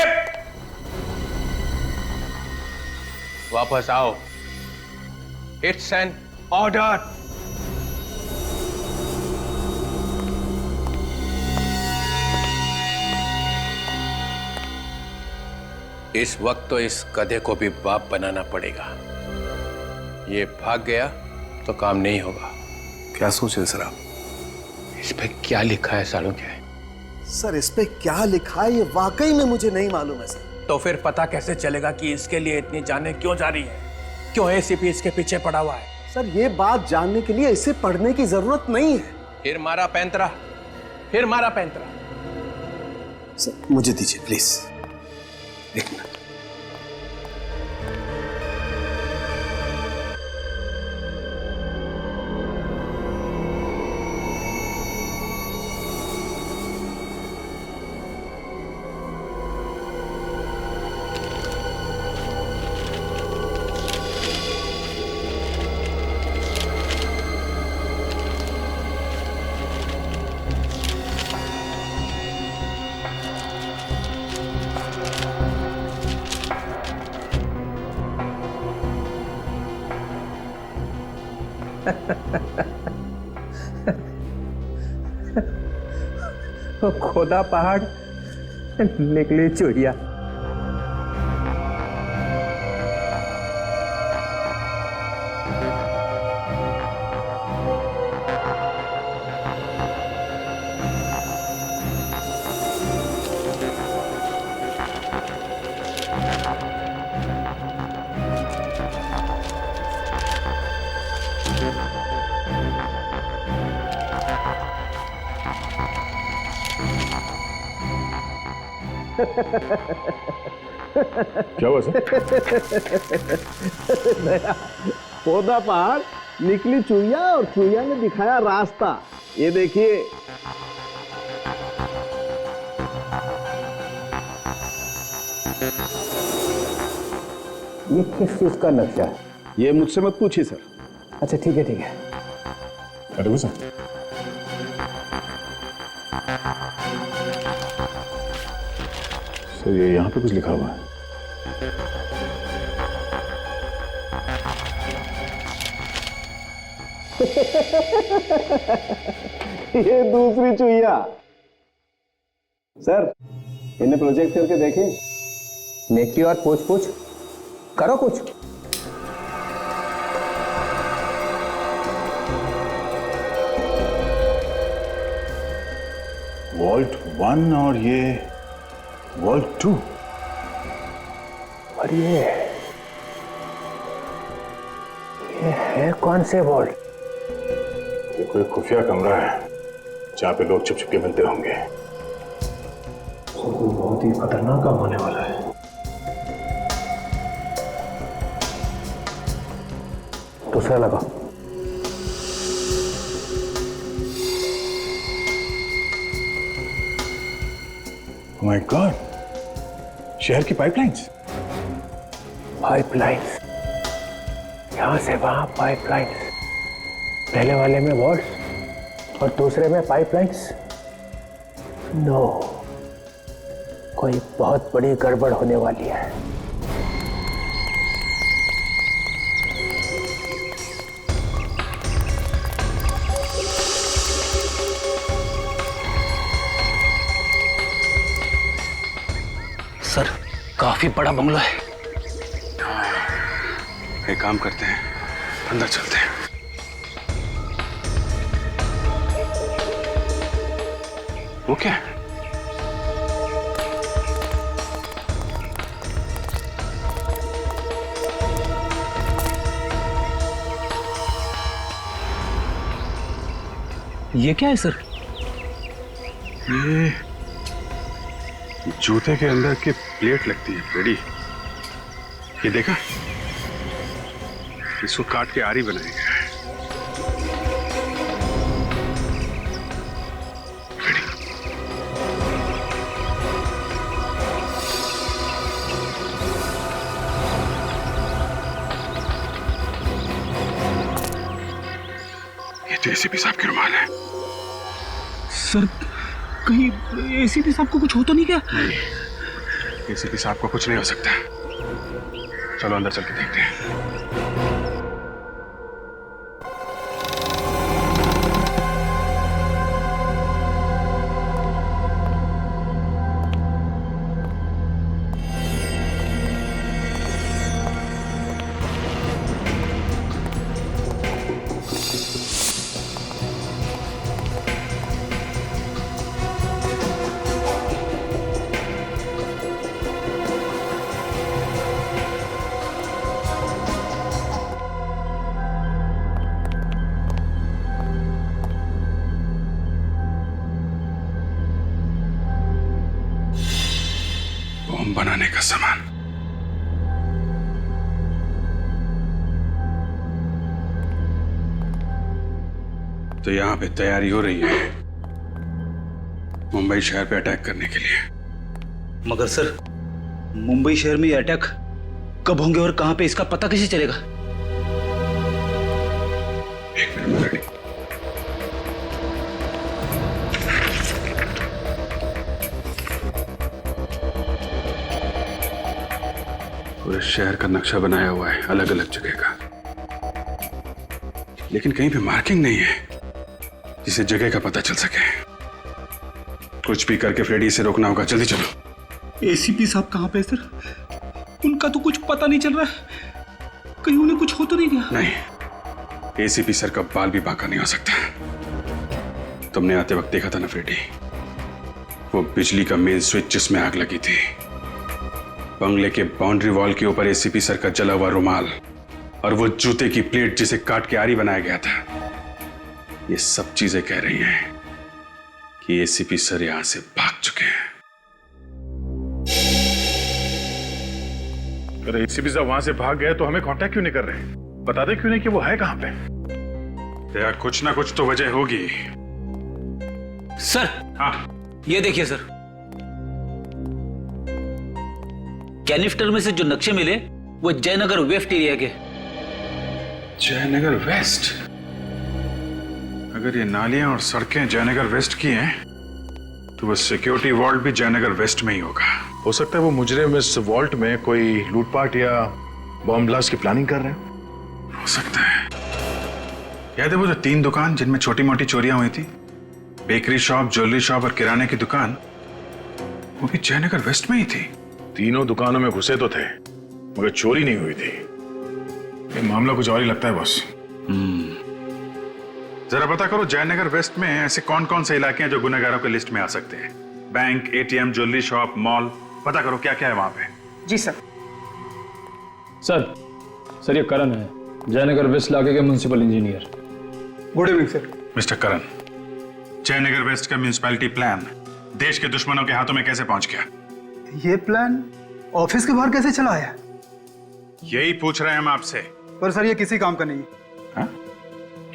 वापस आओ। It's an order. इस वक्त तो इस गधे को भी बाप बनाना पड़ेगा। ये भाग गया तो काम नहीं होगा। क्या सोच रहे सर आप? इस पे क्या लिखा है सालुंखे? सर इस पे क्या लिखा है ये वाकई में मुझे नहीं मालूम है सर। तो फिर पता कैसे चलेगा कि इसके लिए इतनी जानें क्यों जा रही है? क्यों एसीपी इसके पीछे पड़ा हुआ है? सर ये बात जानने के लिए इसे पढ़ने की जरूरत नहीं है। फिर मारा पैंतरा, फिर मारा पैंतरा। सर मुझे दीजिए प्लीज, एक मिनट। खोदा पहाड़ निकली चुड़िया। क्या हुआ सर? खोदा पहाड़ निकली चुईया, और चुईया ने दिखाया रास्ता। ये देखिए, ये किस चीज का नक्शा है? ये मुझसे मत पूछिए सर। अच्छा ठीक है, ठीक है। अरे सर, सर ये यहाँ पे कुछ लिखा हुआ है। ये दूसरी चुईया। सर इन्हें प्रोजेक्ट करके देखें। नेकी और पूछ पूछ करो कुछ। वॉल्ट 1 और ये वॉल्ट 2। और ये है कौन से वॉल्ट? ये कोई खुफिया कमरा है जहां पे लोग छुप-छुप के मिलते होंगे। तो बहुत ही खतरनाक काम होने वाला है। दूसरा लगा। Oh my God! शहर की पाइपलाइंस। पाइपलाइंस, यहां से वहां पाइपलाइंस। पहले वाले में वॉल्स और दूसरे में पाइपलाइंस। नो, कोई बहुत बड़ी गड़बड़ होने वाली है। सर, काफी बड़ा बंगला है। एक काम करते हैं, अंदर चलते हैं। वो क्या है? ये क्या है सर? ये जूते के अंदर की प्लेट लगती है फ्रेडी। ये देखा, इसको काट के आरी बनाया गया है। ये तो एसीपी साहब की रुमाल है। सर, कहीं एसीपी साहब को कुछ हो तो नहीं क्या? नहीं, एसीपी साहब को कुछ नहीं हो सकता। चलो अंदर चल के देखते हैं। बम बनाने का सामान। तो यहां पे तैयारी हो रही है मुंबई शहर पे अटैक करने के लिए। मगर सर, मुंबई शहर में ये अटैक कब होंगे और कहां पे, इसका पता कैसे चलेगा? एक मिनट रेडी। पूरे शहर का नक्शा बनाया हुआ है अलग अलग जगह का, लेकिन कहीं पे मार्किंग नहीं है जिसे जगह का पता चल सके। कुछ भी करके फ्रेडी से रोकना होगा। जल्दी चलो। एसीपी साहब कहां पे है सर? उनका तो कुछ पता नहीं चल रहा है। कहीं उन्हें कुछ हो तो नहीं गया? नहीं, एसीपी सर का बाल भी बांका नहीं हो सकता। तुमने आते वक्त देखा था ना फ्रेडी, वो बिजली का मेन स्विच जिसमें आग लगी थी, बंगले के बाउंड्री वॉल के ऊपर एसीपी सर का जला हुआ रुमाल और वो जूते की प्लेट जिसे काट के आरी बनाया गया था, ये सब चीजें कह रही हैं कि एसीपी सर यहां से भाग चुके हैं। अगर एसीपी साहब वहां से भाग गए तो हमें कांटेक्ट क्यों नहीं कर रहे? बता दे क्यों नहीं कि वो है कहां पे? या कुछ ना कुछ तो वजह होगी। सर, हाँ, ये देखिए सर, कैनिस्टर में से जो नक्शे मिले वो जयनगर वेस्ट एरिया के। जयनगर वेस्ट? अगर ये नालियां और सड़कें जयनगर वेस्ट की हैं, तो वो सिक्योरिटी वॉल्ट भी जयनगर वेस्ट में ही होगा। हो सकता है वो मुजरिम इस वॉल्ट में कोई लूटपाट या बॉम्ब ब्लास्ट की प्लानिंग कर रहे हैं। हो सकता है। याद है वो जो 3 दुकान जिनमें छोटी मोटी चोरियां हुई थी, बेकरी शॉप, ज्वेलरी शॉप और किराने की दुकान, वो भी जयनगर वेस्ट में ही थी। तीनों दुकानों में घुसे तो थे मगर चोरी नहीं हुई थी। ये मामला कुछ और ही लगता है बॉस। जरा पता करो जयनगर वेस्ट में ऐसे कौन कौन से इलाके हैं जो गुनहगारों के लिस्ट में आ सकते हैं। Bank, ATM, jewellery shop, mall, पता करो क्या क्या है वहां पे। जी सर। सर ये करण है, जयनगर वेस्ट इलाके के municipal engineer. Good evening sir. Mister Karan, Jayanagar west का म्युनिसिपैलिटी प्लान देश के दुश्मनों के हाथों में कैसे पहुंच गया? ये प्लान ऑफिस के बाहर कैसे चला आया? यही पूछ रहे हैं हम आपसे। पर सर ये किसी काम का नहीं है। हाँ?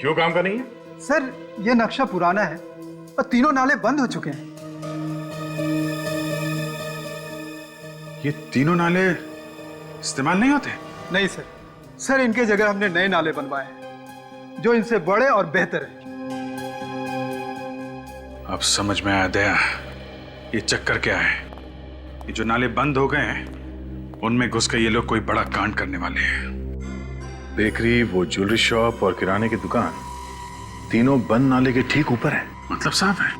क्यों काम का नहीं है? सर ये नक्शा पुराना है और तीनों नाले बंद हो चुके हैं। ये तीनों नाले इस्तेमाल नहीं होते? नहीं सर, सर इनके जगह हमने नए नाले बनवाए हैं जो इनसे बड़े और बेहतर हैं। अब समझ में आया दया, ये चक्कर क्या है? ये जो नाले बंद हो गए हैं उनमें घुस के ये लोग कोई बड़ा कांड करने वाले हैं। बेकरी, वो ज्वेलरी शॉप और किराने की दुकान तीनों बंद नाले के ठीक ऊपर है। मतलब साफ है,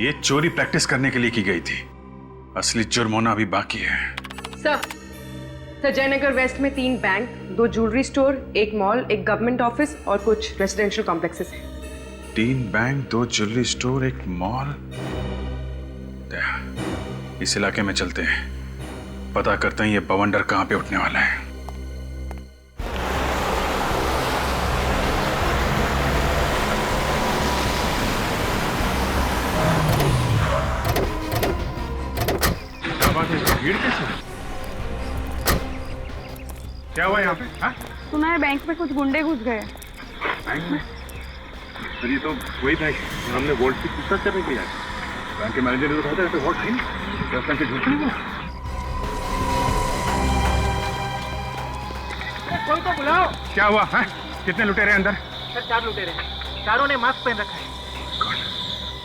ये चोरी प्रैक्टिस करने के लिए की गई थी। असली जुर्म होना अभी बाकी है। सर जयनगर वेस्ट में 3 bank, 2 jewellery store, 1 mall, 1 government office और कुछ रेजिडेंशियल कॉम्प्लेक्सेस हैं। 3 बैंक, 2 ज्वेलरी स्टोर, 1 मॉल। इस इलाके में चलते हैं, पता करते हैं ये बवंडर कहां पे उठने वाला है। भीड़ कैसे? क्या हुआ यहाँ पे? हाँ? सुना है बैंक में कुछ गुंडे घुस गए। बैंक में? सर ये तो वही बैंक है, हमने वोल्ट की पूछताछ करने के लिए आए। बैंक के मैनेजर ने तो कहा था वोल्ट नहीं, बैंक के झूठ नहीं बोला। कोई तो बुलाओ। क्या हुआ है? कितने लुटेरे हैं अंदर? सर 4 लुटेरे हैं, चारों ने मास्क पहन रखा है।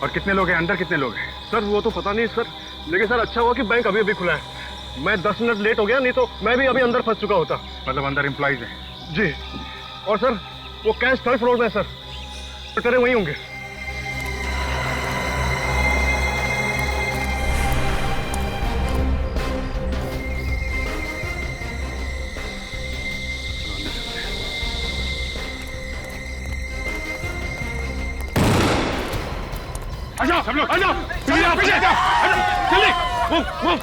और कितने लोग हैं अंदर? कितने लोग हैं? सर वो तो पता नहीं सर, लेकिन सर अच्छा हुआ कि बैंक अभी अभी खुला है। मैं 10 मिनट लेट हो गया, नहीं तो मैं भी अभी अंदर फंस चुका होता। मतलब अंदर एम्प्लॉइज हैं? जी। और सर वो कैश 3rd फ्लोर में है सर, लुटेरे वहीं होंगे। आ जाओ सब लोग, आ जाओ, पीछे जाओ, पीछे जाओ, जल्दी, मूव।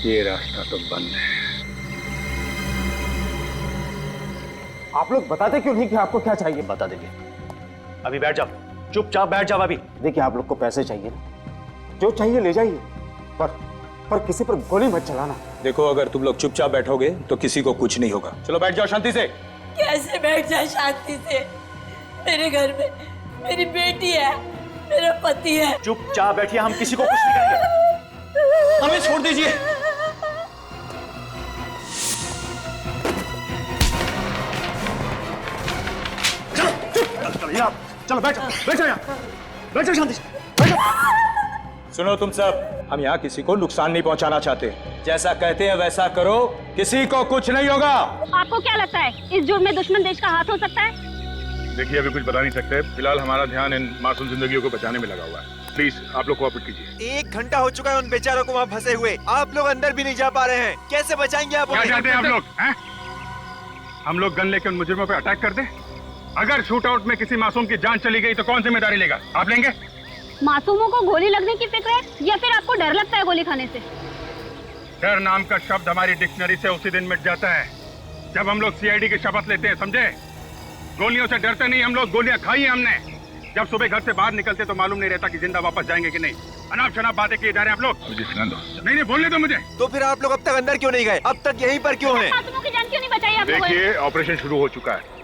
ये रास्ता तो बंद है। आप लोग बताते क्यों नहीं कि आपको क्या चाहिए? बता देंगे। अभी बैठ जाओ, चुपचाप बैठ जाओ अभी। देखिए आप लोग को पैसे चाहिए ना, जो चाहिए ले जाइए, पर किसी पर गोली मत चलाना। देखो अगर तुम लोग चुपचाप बैठोगे तो किसी को कुछ नहीं होगा। चलो बैठ जाओ शांति से। कैसे बैठ जाए शांति से? मेरे घर में मेरी बेटी है, मेरा पति है। चुपचाप बैठिए, हम किसी को कुछ नहीं करेंगे। हमें छोड़ दीजिए। चलो बैठो यहाँ शांति से। सुनो तुम सब, हम यहाँ किसी को नुकसान नहीं पहुँचाना चाहते। जैसा कहते हैं वैसा करो, किसी को कुछ नहीं होगा। आपको क्या लगता है इस जुर्म में दुश्मन देश का हाथ हो सकता है? देखिए अभी कुछ बता नहीं सकते, फिलहाल हमारा ध्यान इन मासूम जिंदगियों को बचाने में लगा हुआ है। प्लीज आप लोग कोऑपरेट कीजिए। 1 घंटा हो चुका है उन बेचारों को वहाँ फंसे हुए, आप लोग अंदर भी नहीं जा पा रहे हैं। कैसे बचाएंगे आप? क्या चाहते हैं आप लोग? हम लोग गन लेके उन मुजरिमों पे अटैक कर दें? अगर शूट आउट में किसी मासूम की जान चली गई तो कौन जिम्मेदारी लेगा? आप लेंगे? मासूमों को गोली लगने की फिक्र है या फिर आपको डर लगता है गोली खाने से? डर नाम का शब्द हमारी डिक्शनरी से उसी दिन मिट जाता है जब हम लोग सीआईडी की शपथ लेते हैं, समझे? गोलियों से डरते नहीं हम लोग, गोलियां खाई हैं हमने। जब सुबह घर से बाहर निकलते तो मालूम नहीं रहता कि जिंदा वापस जाएंगे कि नहीं। अनाप शनाप बातें किए जा रहे हैं आप लोग। नहीं बोलने दो मुझे। तो फिर आप लोग अब तक अंदर क्यों नहीं गए? अब तक यहीं पर क्यों हैं? मासूमों की जान क्यों नहीं बचाई आप लोगों ने? देखिए ऑपरेशन शुरू हो चुका है।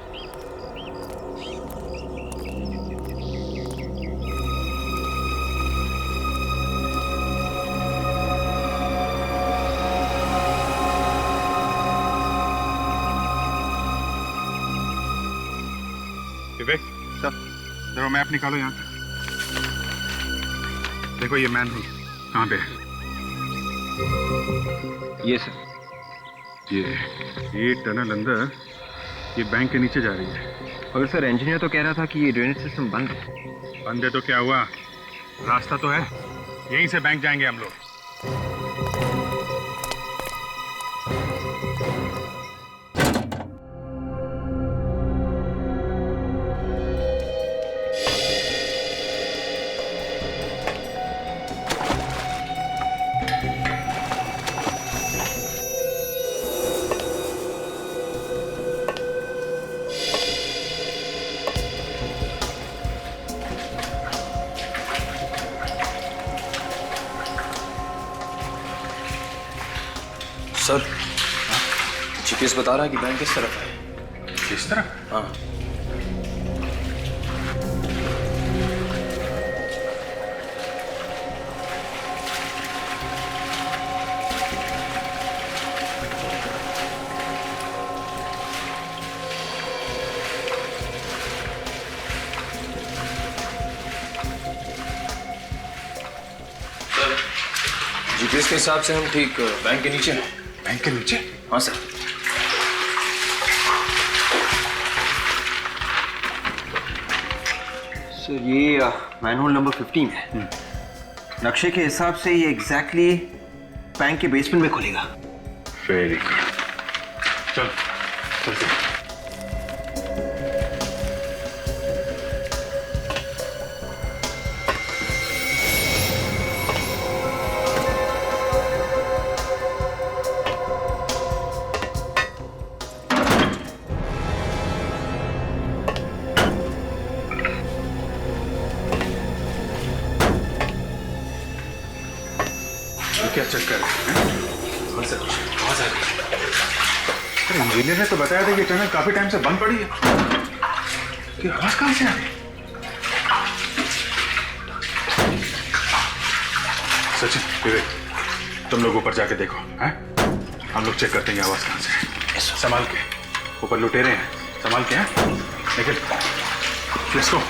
विवेक सर, जरा मैप निकालो यहाँ से। देखो ये मैन नहीं, कहाँ पे? ये सर। ये टनल अंदर, ये बैंक के नीचे जा रही है। मगर सर इंजीनियर तो कह रहा था कि ये ड्रेनेज सिस्टम बंद है। बंद है तो क्या हुआ, रास्ता तो है, यहीं से बैंक जाएंगे हम लोग। सर, जीपीएस बता रहा है कि बैंक किस तरफ है। किस तरफ? हाँ। सर, जीपीएस के हिसाब से हम ठीक बैंक के नीचे हैं। बैंक के नीचे? हाँ सर। सर ये मैनुअल नंबर 15 है। नक्शे के हिसाब से ये एग्जैक्टली बैंक के बेसमेंट में खुलेगा। वेरी गुड, चल चलते। क्या चक्कर है? इंजीनियर ने तो बताया था कि टनल काफी टाइम से बंद पड़ी है। कि आवाज कहां से आ रही? सचिन, विवेक, तुम लोग ऊपर जाके देखो, हैं? हम लोग चेक करते हैं आवाज कहां से है। संभाल के, ऊपर लुटेरे हैं, संभाल के। हैं निकल, लेट्स गो।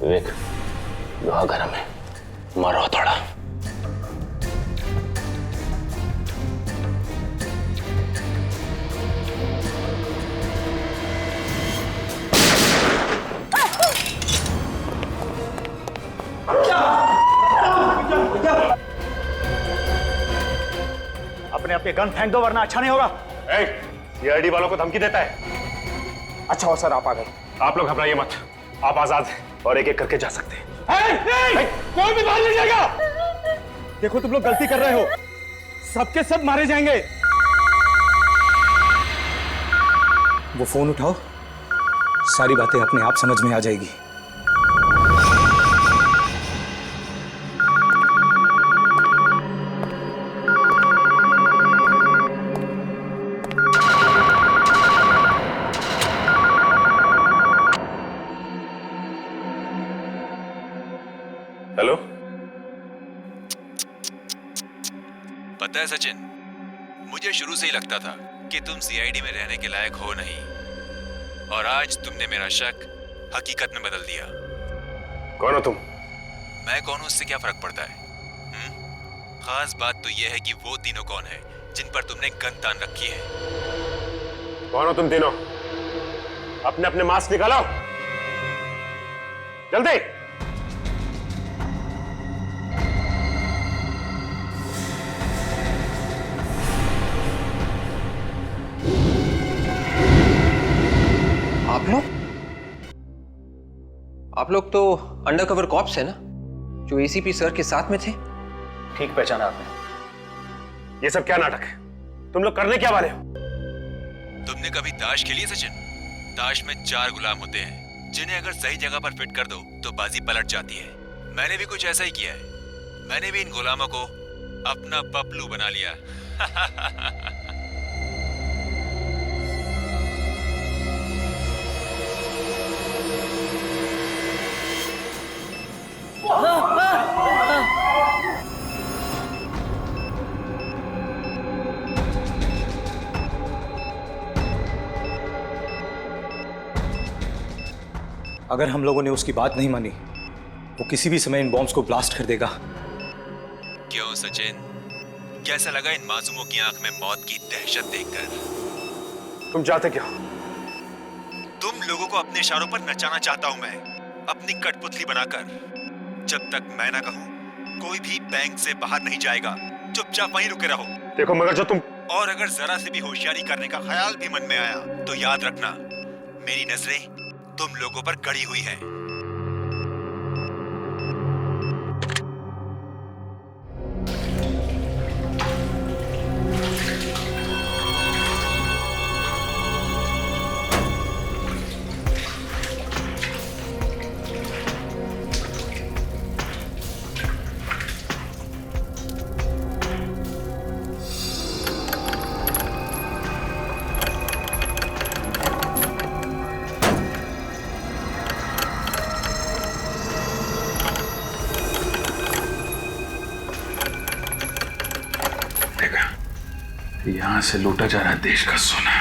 विवेक, लोहा गरम है, मारो थोड़ा। अपने अपने गन फेंक दो वरना अच्छा नहीं होगा। सीआईडी वालों को धमकी देता है। अच्छा हो सर, आप आ गए। आप लोग घबराइए मत, आप आजाद हैं और एक एक करके जा सकते हैं। कोई भी बाहर नहीं जाएगा। देखो तुम लोग गलती कर रहे हो, सबके सब मारे जाएंगे। वो फोन उठाओ, सारी बातें अपने आप समझ में आ जाएगी। हेलो, पता है सचिन, मुझे शुरू से ही लगता था कि तुम सीआईडी में रहने के लायक हो नहीं, और आज तुमने मेरा शक हकीकत में बदल दिया। कौन हो तुम? मैं कौन हूं उससे क्या फर्क पड़ता है? खास बात तो यह है कि वो तीनों कौन है जिन पर तुमने गन तान रखी है। कौन हो तुम तीनों? अपने अपने मास्क निकालो जल्दी। आप लोग तो अंडरकवर कॉप्स है ना, जो एसीपी सर के साथ में थे? ठीक पहचाना आपने। ये सब क्या नाटक है? तुम लोग करने क्या वाले हो? तुमने कभी ताश खेली है सचिन? ताश में 4 गुलाम होते हैं जिन्हें अगर सही जगह पर फिट कर दो तो बाजी पलट जाती है। मैंने भी कुछ ऐसा ही किया है। मैंने भी इन गुलामों को अपना पपलू बना लिया। अगर हम लोगों ने उसकी बात नहीं मानी, वो किसी भी समय इन बॉम्ब्स को ब्लास्ट कर देगा। क्यों सचिन, कैसा लगा इन मासूमों की आंख में मौत की दहशत देखकर? तुम चाहते क्या? तुम लोगों को अपने इशारों पर नचाना चाहता हूं मैं, अपनी कठपुतली बनाकर। जब तक मैं ना कहूं, कोई भी बैंक से बाहर नहीं जाएगा। चुपचाप वहीं रुके रहो। देखो मगर जो तुम और अगर जरा से भी होशियारी करने का ख्याल भी मन में आया तो याद रखना, मेरी नजरें तुम लोगों पर गड़ी हुई हैं। यहां से लूटा जा रहा है देश का सोना।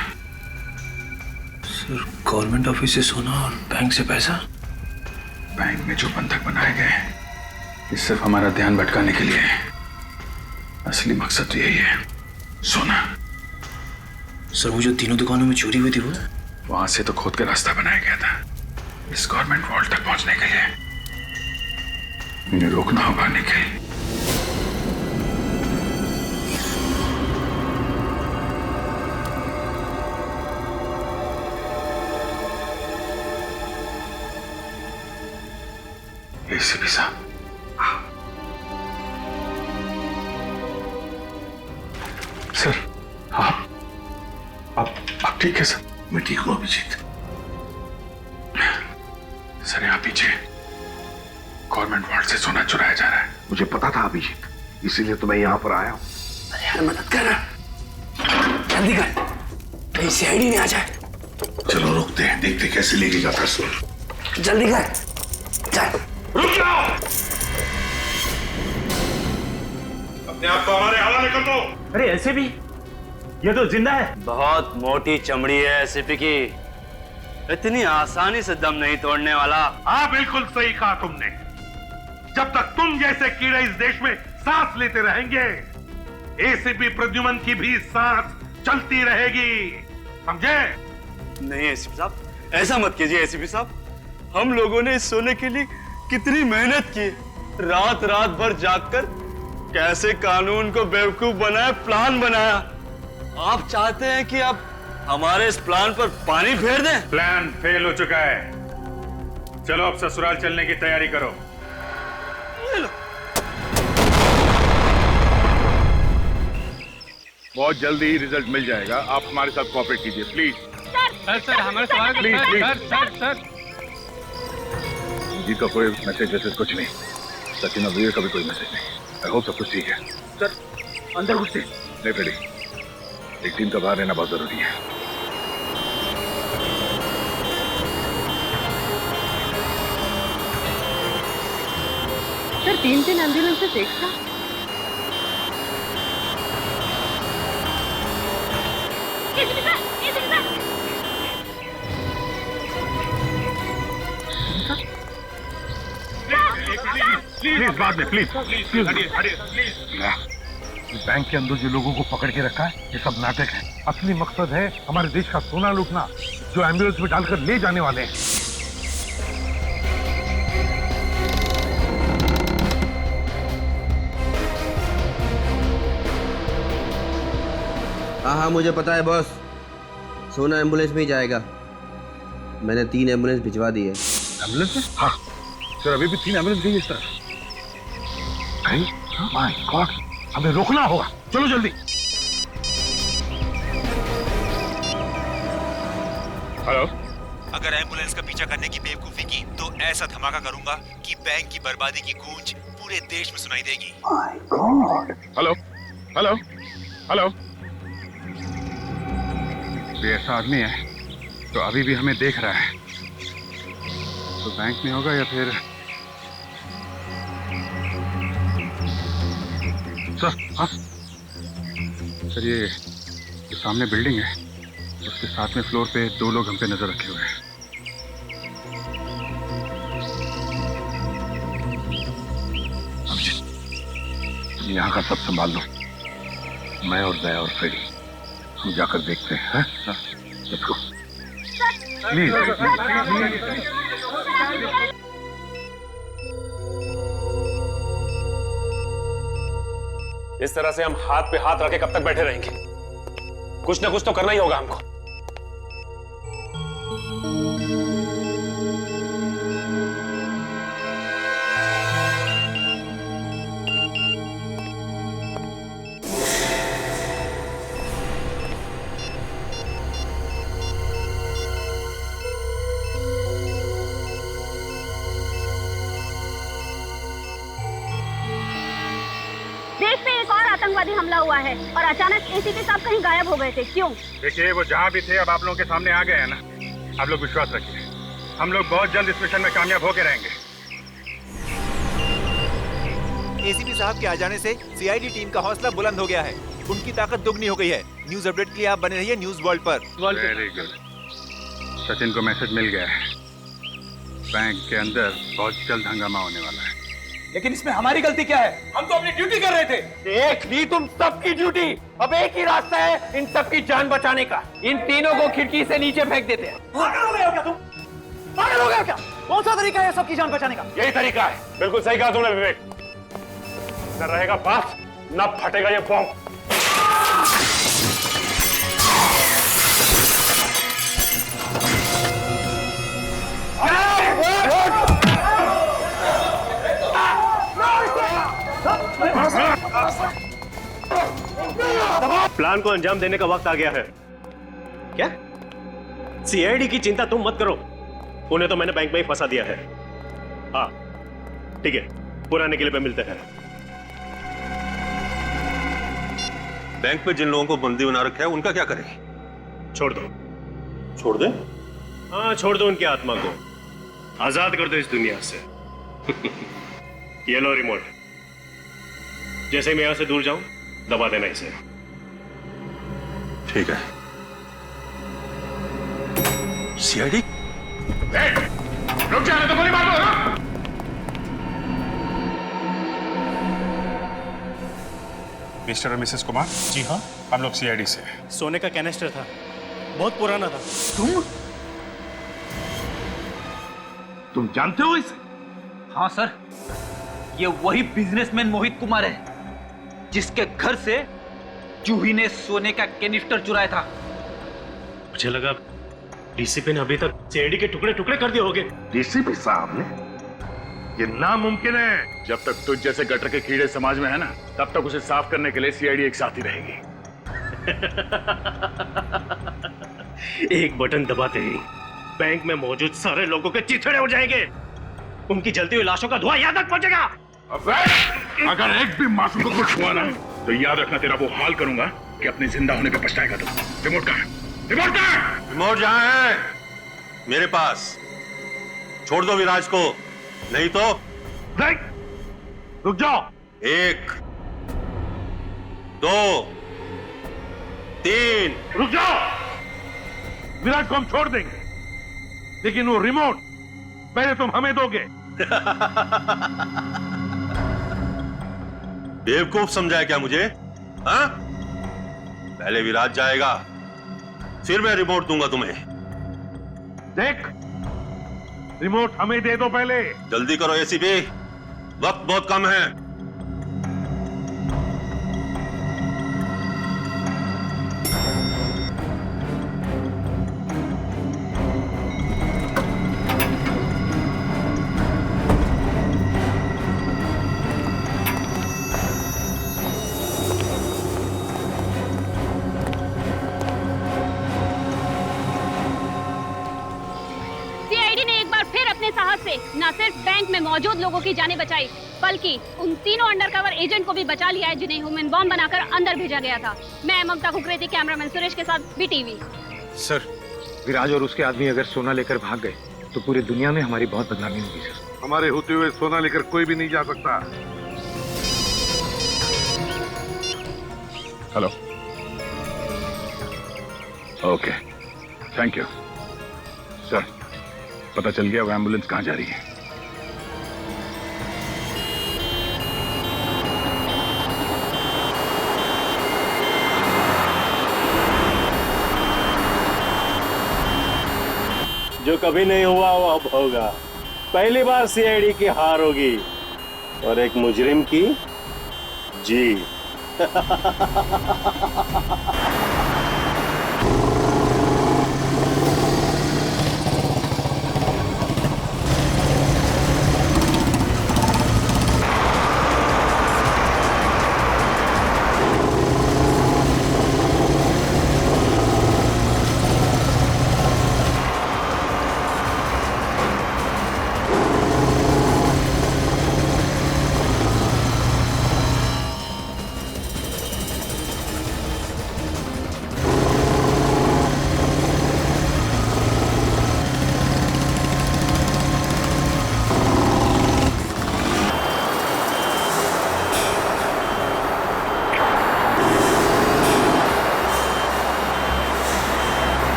सर, गवर्नमेंट ऑफिस से सोना और बैंक से पैसा? बैंक में जो बंधक बनाए गए हैं, ये सिर्फ हमारा ध्यान भटकाने के लिए है। असली मकसद तो यही है, सोना। सर, वो जो तीनों दुकानों में चोरी हुई थी, वो वहां से तो खोद के रास्ता बनाया गया था इस गवर्नमेंट वॉल्ट तक पहुंचने के लिए। इन्हें रोकना होगा निखिल। एसीपी साहब, सर, आप ठीक है सर? मैं ठीक हूं अभिजीत। सर, यहाँ पीछे गवर्नमेंट वॉल्ट से सोना चुराया जा रहा है। मुझे पता था अभिजीत, इसीलिए तो मैं यहाँ पर आया हूँ। अरे यार, मदद कर, जल्दी कर, कहीं सीआईडी नहीं आ जाए। चलो रुकते हैं, देखते कैसे लेके जाता है सोना। जल्दी कर, चल। रुक जाओ! अपने आप को हमारे हवाले कर दो। अरे ऐसे भी ये तो जिंदा है। बहुत मोटी चमड़ी है एसीपी की, इतनी आसानी से दम नहीं तोड़ने वाला। हाँ, बिल्कुल सही कहा तुमने। जब तक तुम जैसे कीड़े इस देश में सांस लेते रहेंगे, एसीपी प्रद्युमन की भी सांस चलती रहेगी, समझे? नहीं एसीपी साहब, ऐसा मत कीजिए एसीपी साहब। हम लोगों ने इस सोने के लिए कितनी मेहनत की, रात रात भर जागकर कैसे कानून को बेवकूफ बनाया, प्लान बनाया। आप चाहते हैं कि अब हमारे इस प्लान पर पानी फेर दें? प्लान फेल हो चुका है। चलो अब ससुराल चलने की तैयारी करो। बहुत जल्दी रिजल्ट मिल जाएगा। आप हमारे साथ कोऑपरेट कीजिए प्लीज। सर, हमारे सवाल का प्लीज। सर। जी का कोई मैसेज कुछ नहीं। सचिन और वीर का भी कोई मैसेज नहीं। आई होप सब कुछ ठीक है। सर, अंदर घुसते। नहीं रेडी। एक टीम का बाहर रहना बहुत जरूरी है। सर, 3 एम्बुलेंसेस एक साथ? प्लीज बाद में प्लीज बैंक के अंदर जो लोगों को पकड़ के रखा है ये सब नाटक है। असली मकसद है हमारे देश का सोना लूटना, जो एम्बुलेंस में डालकर ले जाने वाले हैं। हाँ मुझे पता है बॉस, सोना एम्बुलेंस में ही जाएगा। मैंने 3 एम्बुलेंस भिजवा दी है। एम्बुलेंस में? हाँ सर, अभी भी 3 एम्बुलेंस गई है सर। माय गॉड, हमें रोकना होगा, चलो जल्दी। हेलो, अगर एम्बुलेंस का पीछा करने की बेवकूफी की तो ऐसा धमाका करूंगा कि बैंक की बर्बादी की गूंज पूरे देश में सुनाई देगी। My God. Hello hello hello, ये ऐसा आदमी है तो अभी भी हमें देख रहा है, तो बैंक में होगा या फिर सर। हाँ सर, ये सामने बिल्डिंग है, उसके साथ में फ्लोर पे 2 लोग हम पे नजर रखे हुए हैं। यहाँ का सब संभाल लो, मैं और जया और फ्रेडी हम जाकर देखते हैं। Let's go please. इस तरह से हम हाथ पे हाथ रखे कब तक बैठे रहेंगे? कुछ ना कुछ तो करना ही होगा हमको। देश पे एक और आतंकवादी हमला हुआ है और अचानक एसीपी साहब कहीं गायब हो गए थे, क्यों? देखिए, वो जहाँ भी थे अब आप लोगों के सामने आ गए हैं ना। आप लोग विश्वास रखिए, हम लोग बहुत जल्द इस मिशन में कामयाब होके रहेंगे। एसीपी साहब के आ जाने से सीआईडी टीम का हौसला बुलंद हो गया है, उनकी ताकत दुगनी हो गई है। न्यूज अपडेट के लिए आप बने रहिए न्यूज वर्ल्ड पर। वेरी गुड, सचिन को मैसेज मिल गया है, बैंक के अंदर बहुत जल्द हंगामा होने वाला है। लेकिन इसमें हमारी गलती क्या है? हम तो अपनी ड्यूटी कर रहे थे। एक नहीं, तुम सबकी ड्यूटी। अब एक ही रास्ता है इन सबकी जान बचाने का। इन तीनों को खिड़की से नीचे फेंक देते हैं। पागल हो गए हो क्या तुम? पागल हो गए हो क्या? कौन सा तरीका है सबकी जान बचाने का? यही तरीका है। बिल्कुल सही कहा तुमने विवेक। न रहेगा बात, न फटेगा ये बॉम्ब। प्लान को अंजाम देने का वक्त आ गया है। क्या? सीआईडी की चिंता तुम मत करो, उन्हें तो मैंने बैंक में ही फंसा दिया है। हाँ ठीक है, पुराने किले पे मिलते हैं। बैंक में जिन लोगों को बंदी बना रखा है उनका क्या करें? छोड़ दो। छोड़ दे? हाँ छोड़ दो, उनकी आत्मा को आजाद कर दो इस दुनिया से। ये लो रिमोट, जैसे मैं यहां से दूर जाऊं दबा देना इसे। ठीक है। सीआईडी? रुक जा, तो गोली मार दो। मिस्टर और मिसेस कुमार। जी हाँ, हम लोग सीआईडी से हैं। सोने का कैनिस्टर था, बहुत पुराना था। तुम जानते हो इसे? हाँ सर, ये वही बिजनेसमैन मोहित कुमार है जिसके घर से जूही ने सोने का कैनिस्टर चुराया था। मुझे लगा डीसीपी ने अभी तक सीआईडी के टुकड़े टुकड़े कर दिए होंगे। डीसीपी साहब ने? ये नामुमकिन है। जब तक तुझ जैसे गटर के कीड़े समाज में है ना, तब तक उसे साफ करने के लिए सीआईडी एक साथ ही रहेगी। एक बटन दबाते ही बैंक में मौजूद सारे लोगों के चिथड़े हो जाएंगे। उनकी जलती हुई लाशों का धुआं यहां तक पहुंचेगा। अगर एक भी मासूम को कुछ हुआ ना, तो याद रखना तेरा वो हाल करूंगा कि अपने जिंदा होने पे पछताएगा तुम। रिमोट कहां है? रिमोट कहां है? रिमोट जहां है मेरे पास। छोड़ दो विराज को, नहीं तो रुक जाओ। 1 2 3 रुक जाओ। विराट को हम छोड़ देंगे, लेकिन वो रिमोट पहले तुम हमें दोगे। बेवकूफ समझा है क्या मुझे? हाँ? पहले विराज जाएगा, फिर मैं रिमोट दूंगा तुम्हें। देख, रिमोट हमें दे दो पहले। जल्दी करो एसीपी, वक्त बहुत कम है। न सिर्फ बैंक में मौजूद लोगों की जानें बचाई, बल्कि उन तीनों अंडरकवर एजेंट को भी बचा लिया है जिन्हें ह्यूमन बॉम्ब बनाकर अंदर भेजा गया था। मैं ममता कुकरेती, कैमरामैन सुरेश के साथ बीटीवी। सर, विराज और उसके आदमी अगर सोना लेकर भाग गए तो पूरी दुनिया में हमारी बहुत बदनामी होगी सर। हमारे होते हुए सोना लेकर कोई भी नहीं जा सकता। Hello, okay, thank you sir. पता चल गया वो एम्बुलेंस कहां जा रही है? जो कभी नहीं हुआ वो अब होगा। पहली बार सीआईडी की हार होगी और एक मुजरिम की जीत।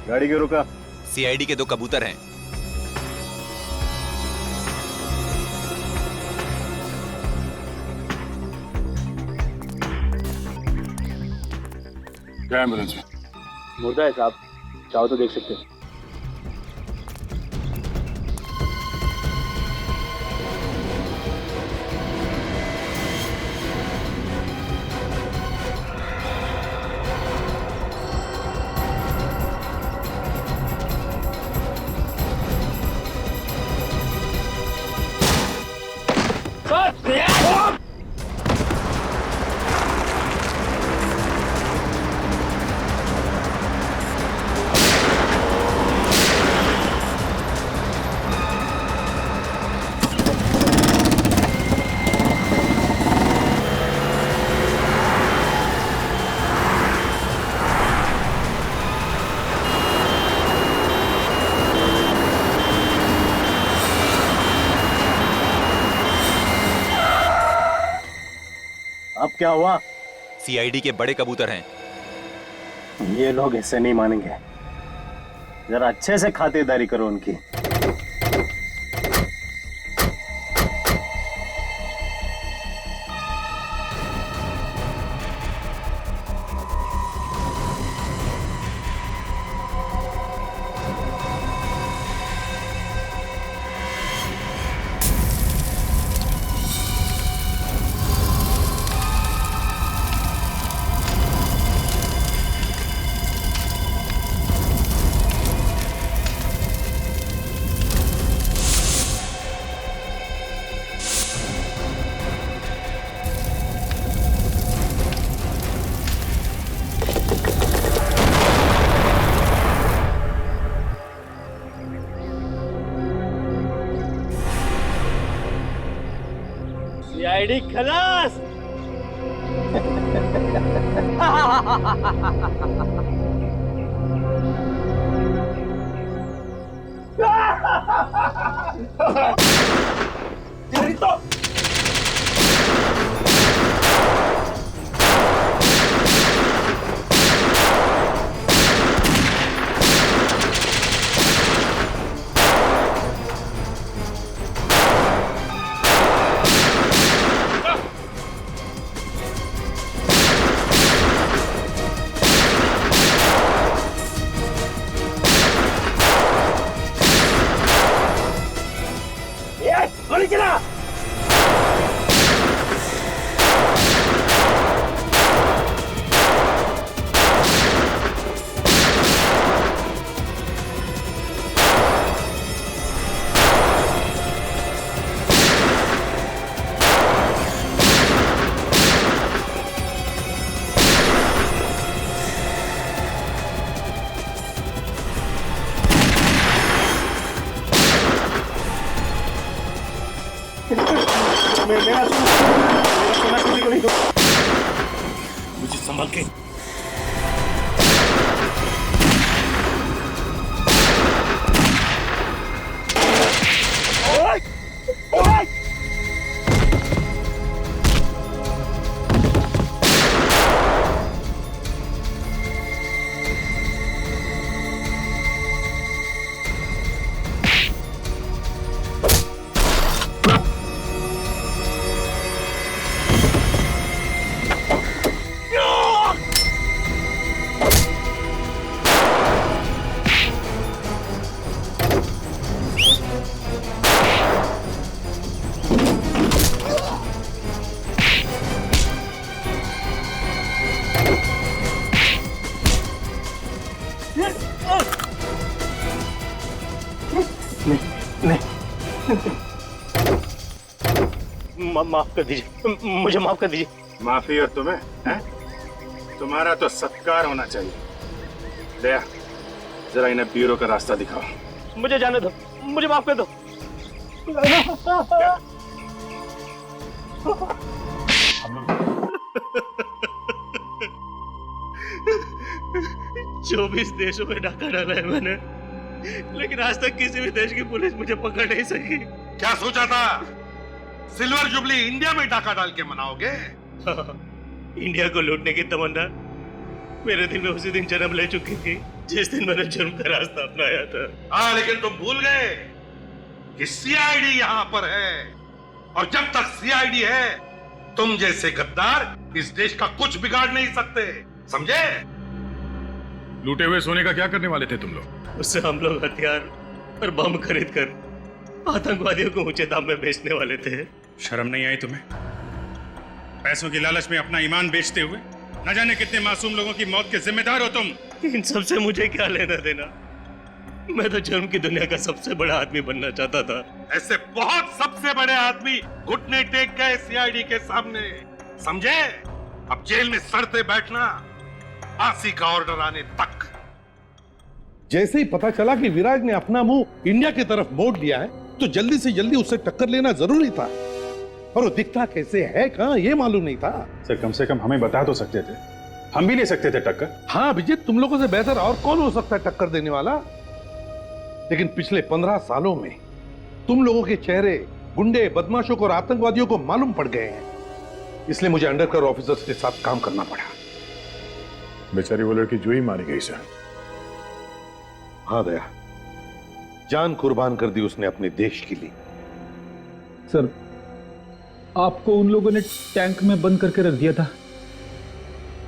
गाड़ी क्यों रुका? सीआईडी के 2 कबूतर हैं। क्या एम्बुलेंस में? मुर्दा है साहब, चाहो तो देख सकते हैं। अब क्या हुआ? सीआईडी के बड़े कबूतर हैं। ये लोग ऐसे नहीं मानेंगे, जरा अच्छे से खातिरदारी करो उनकी। सीआईडी खलास। संभल के। माफ कर दीजिए, मुझे माफ कर दीजिए। माफी और तुम्हें हैं? तुम्हारा तो सत्कार होना चाहिए। दया, जरा इन्हें ब्यूरो का रास्ता दिखाओ। मुझे जाने दो, मुझे माफ कर दो। 24 देशों में डाका डाला है मैंने, लेकिन आज तक किसी भी देश की पुलिस मुझे पकड़ नहीं सकी। क्या सोचा था? सिल्वर जुबली इंडिया में डाका डाल के मनाओगे? इंडिया को लूटने की तमन्ना मेरे दिल में उसी दिन जन्म ले चुकी थी जिस दिन मैंने जन्म का रास्ता अपनाया था। हाँ, लेकिन तुम भूल गए कि सीआईडी यहाँ पर है, और जब तक सीआईडी है तुम जैसे गद्दार इस देश का कुछ बिगाड़ नहीं सकते, समझे? लूटे हुए सोने का क्या करने वाले थे तुम लोग? उससे हम लोग हथियार और बम खरीद कर आतंकवादियों को ऊंचे दाम में बेचने वाले थे। शर्म नहीं आई तुम्हें? पैसों की लालच में अपना ईमान बेचते हुए न जाने कितने मासूम लोगों की मौत के जिम्मेदार हो तुम। इन सब से मुझे क्या लेना देना? मैं तो जुर्म की दुनिया का सबसे बड़ा आदमी बनना चाहता था। ऐसे बहुत सबसे बड़े आदमी घुटने टेक गए सीआईडी के सामने, समझे? अब जेल में सड़ते बैठना फांसी का ऑर्डर आने तक। जैसे ही पता चला कि विराज ने अपना मुंह इंडिया की तरफ मोड़ लिया है, तो जल्दी से जल्दी उससे टक्कर लेना जरूरी था। और वो दिखता कैसे है कहां, ये मालूम नहीं था। सर, कम से कम हमें बता तो सकते थे, हम भी ले सकते थे टक्कर। हाँ अभिजीत, तुम लोगों से बेहतर और कौन हो सकता है टक्कर देने वाला। लेकिन पिछले 15 सालों में तुम लोगों के चेहरे गुंडे, बदमाशों को और आतंकवादियों को मालूम पड़ गए हैं, इसलिए मुझे अंडरकवर ऑफिसर्स के साथ काम करना पड़ा। बेचारी वो लड़की जो ही मारी गई सर। हाँ दया, जान कुर्बान कर दी उसने अपने देश के लिए। सर, आपको उन लोगों ने टैंक में बंद करके रख दिया था।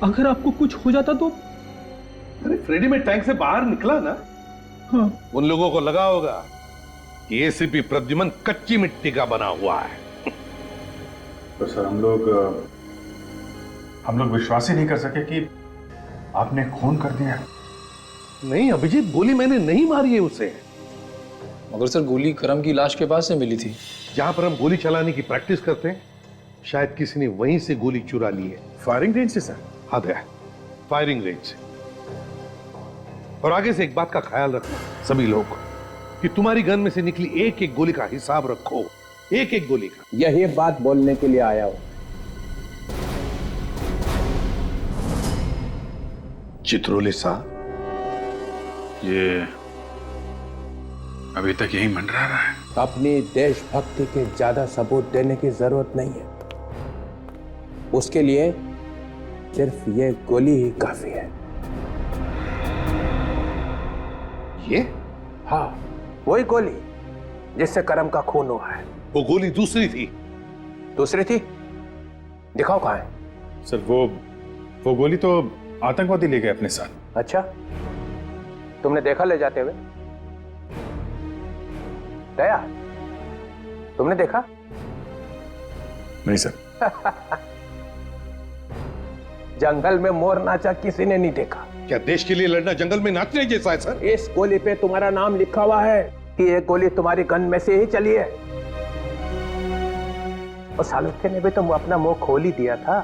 अगर आपको कुछ हो जाता तो? अरे फ्रेडी में टैंक से बाहर निकला ना। हाँ। उन लोगों को लगा होगा कि एसीपी प्रद्युमन कच्ची मिट्टी का बना हुआ है। तो सर, हम लोग विश्वास ही नहीं कर सके कि आपने खून कर दिया। नहीं अभिजीत, गोली मैंने नहीं मारी है उसे। मगर सर, गोली करम की लाश के पास से मिली थी। जहां पर हम गोली चलाने की प्रैक्टिस करते हैं, शायद किसी ने वहीं से गोली चुरा ली है। फायरिंग रेंज से सर? हाँ दया, फायरिंग रेंज से। और आगे से एक बात का ख्याल रखना सभी लोग, कि तुम्हारी गन में से निकली एक एक गोली का हिसाब रखो, एक एक गोली का। यही बात बोलने के लिए आया हूं। चित्रोले साहब, ये अभी तक यही मंडरा रहा है। अपनी देशभक्ति के ज्यादा सबूत देने की जरूरत नहीं है, उसके लिए सिर्फ ये गोली ही काफी है। ये? हाँ, वही गोली जिससे करम का खून हुआ है। वो गोली दूसरी थी। दूसरी थी? दिखाओ कहां है। सर, वो गोली तो आतंकवादी ले गए अपने साथ। अच्छा, तुमने देखा ले जाते हुए? दया, तुमने देखा? नहीं सर। जंगल में मोर नाचा किसी ने नहीं देखा। क्या देश के लिए लड़ना जंगल में नाचने जैसा है सर? इस गोली पे तुम्हारा नाम लिखा हुआ है कि ये गोली तुम्हारी गन में से ही चली है। और सालुक्य ने भी तुम अपना मुंह खोल ही दिया था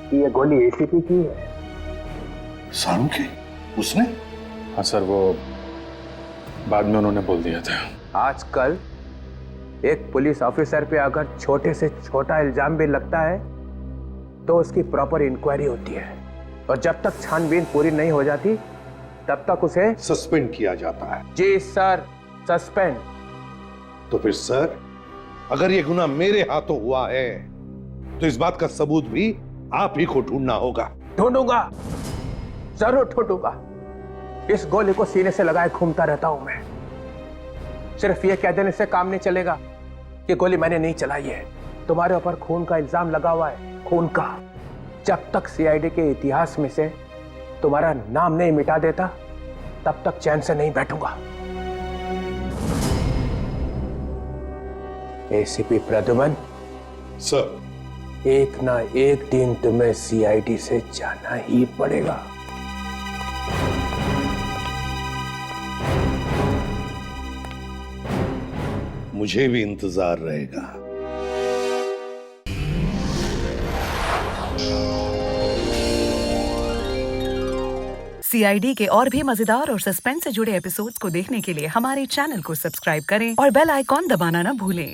कि ये गोली एसीपी की है। सालुक्य? उसने? हाँ सर, वो बाद में उन्होंने बोल दिया था। आजकल एक पुलिस ऑफिसर पे अगर छोटे से छोटा इल्जाम भी लगता है तो उसकी प्रॉपर इंक्वायरी होती है। और जब तक छानबीन पूरी नहीं हो जाती तब तक उसे सस्पेंड किया जाता है। जी सर, सस्पेंड। तो फिर सर, अगर ये गुनाह मेरे हाथों हुआ है तो इस बात का सबूत भी आप ही को ढूंढना होगा। ढूंढूंगा, जरूर ढूंढूंगा। इस गोली को सीने से लगाए घूमता रहता हूं मैं। सिर्फ ये कह देने से काम नहीं चलेगा कि गोली मैंने नहीं चलाई है। तुम्हारे ऊपर खून का इल्जाम लगा हुआ है, खून का। जब तक सीआईडी के इतिहास में से तुम्हारा नाम नहीं मिटा देता तब तक चैन से नहीं बैठूंगा। एसीपी प्रद्युमन सर, एक ना एक दिन तुम्हें सीआईडी से जाना ही पड़ेगा। मुझे भी इंतजार रहेगा। सीआईडी के और भी मजेदार और सस्पेंस से जुड़े एपिसोड्स को देखने के लिए हमारे चैनल को सब्सक्राइब करें और बेल आइकॉन दबाना ना भूलें।